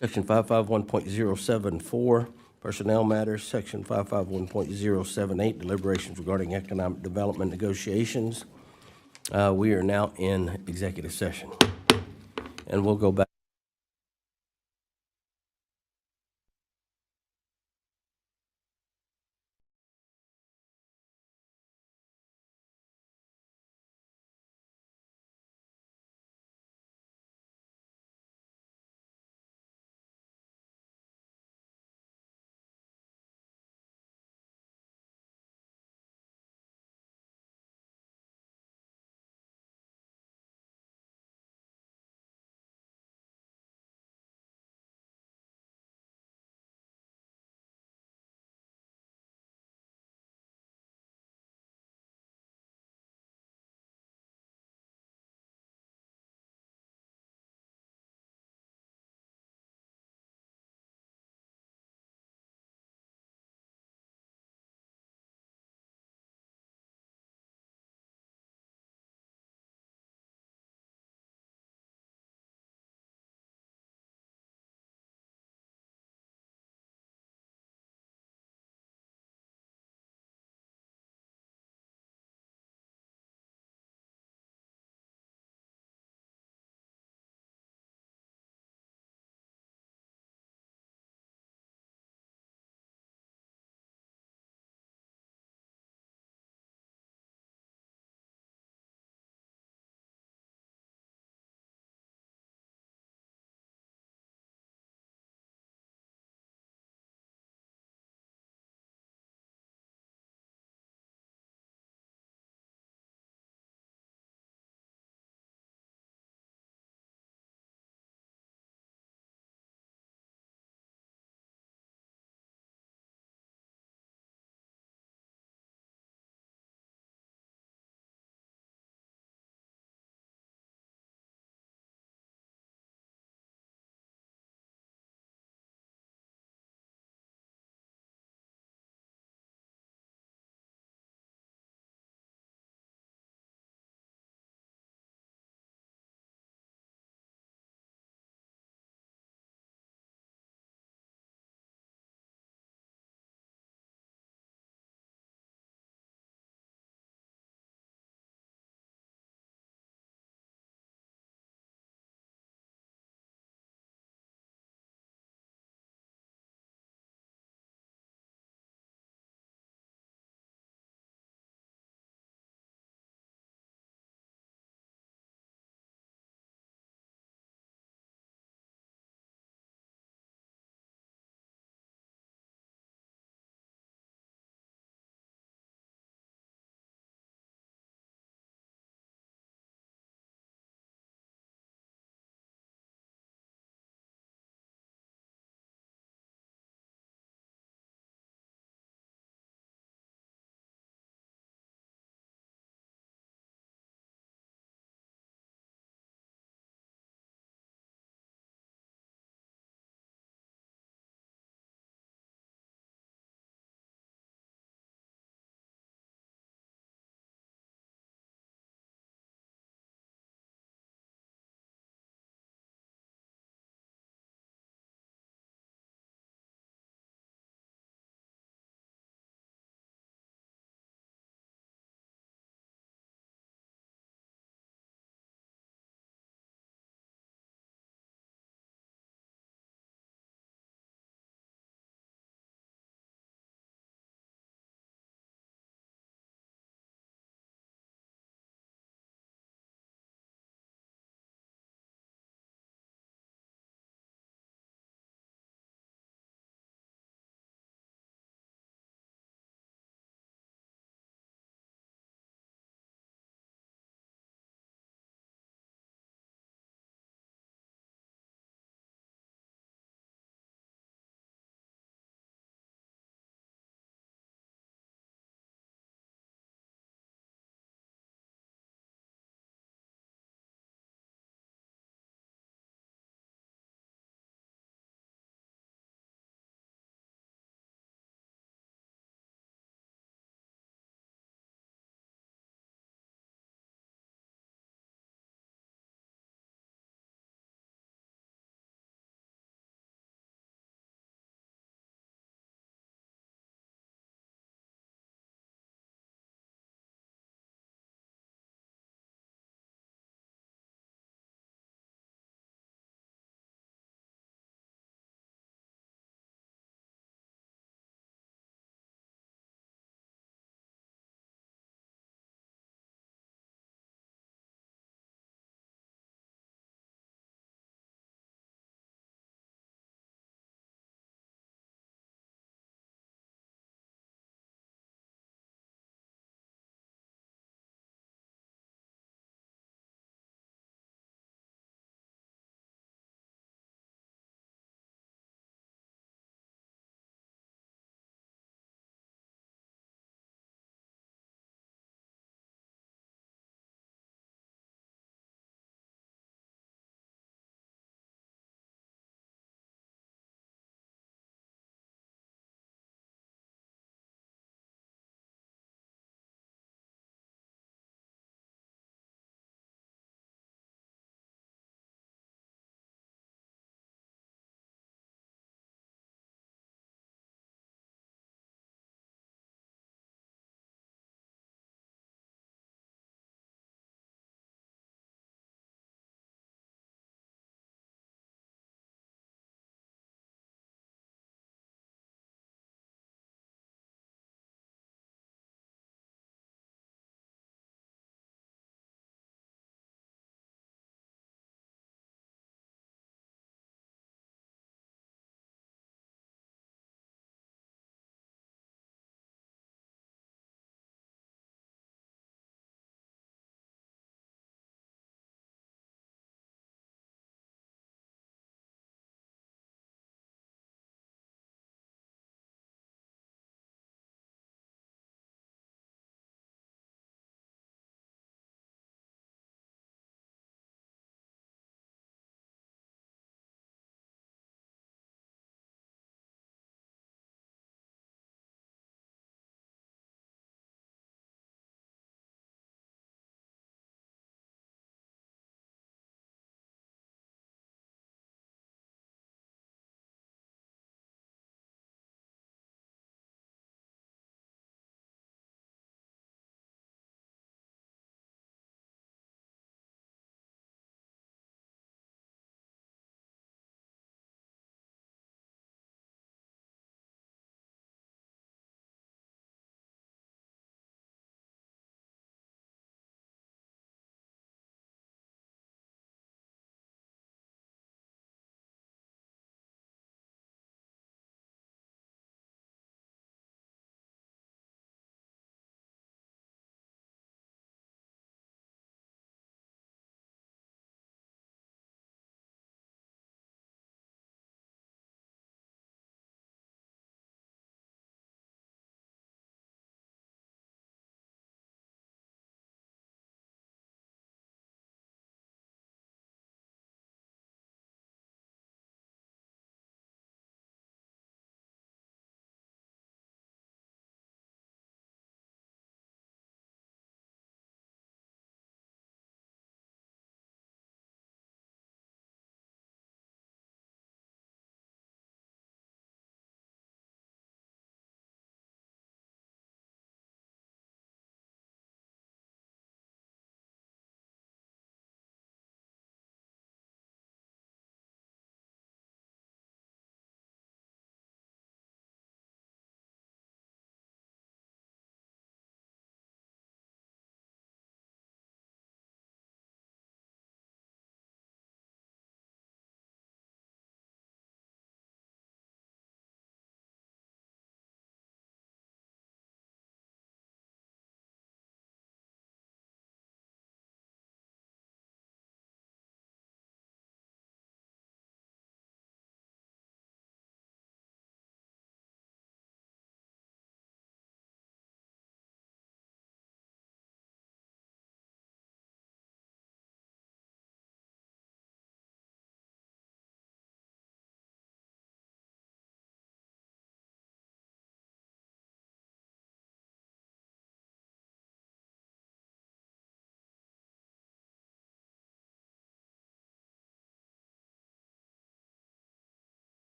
Section 551.074, personnel matters. Section 551.078, deliberations regarding economic development negotiations. We are now in executive session, and we'll go back.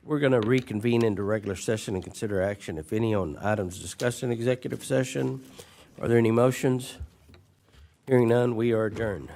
We're going to reconvene into regular session and consider action, if any, on items discussed in executive session. Are there any motions? Hearing none, we are adjourned.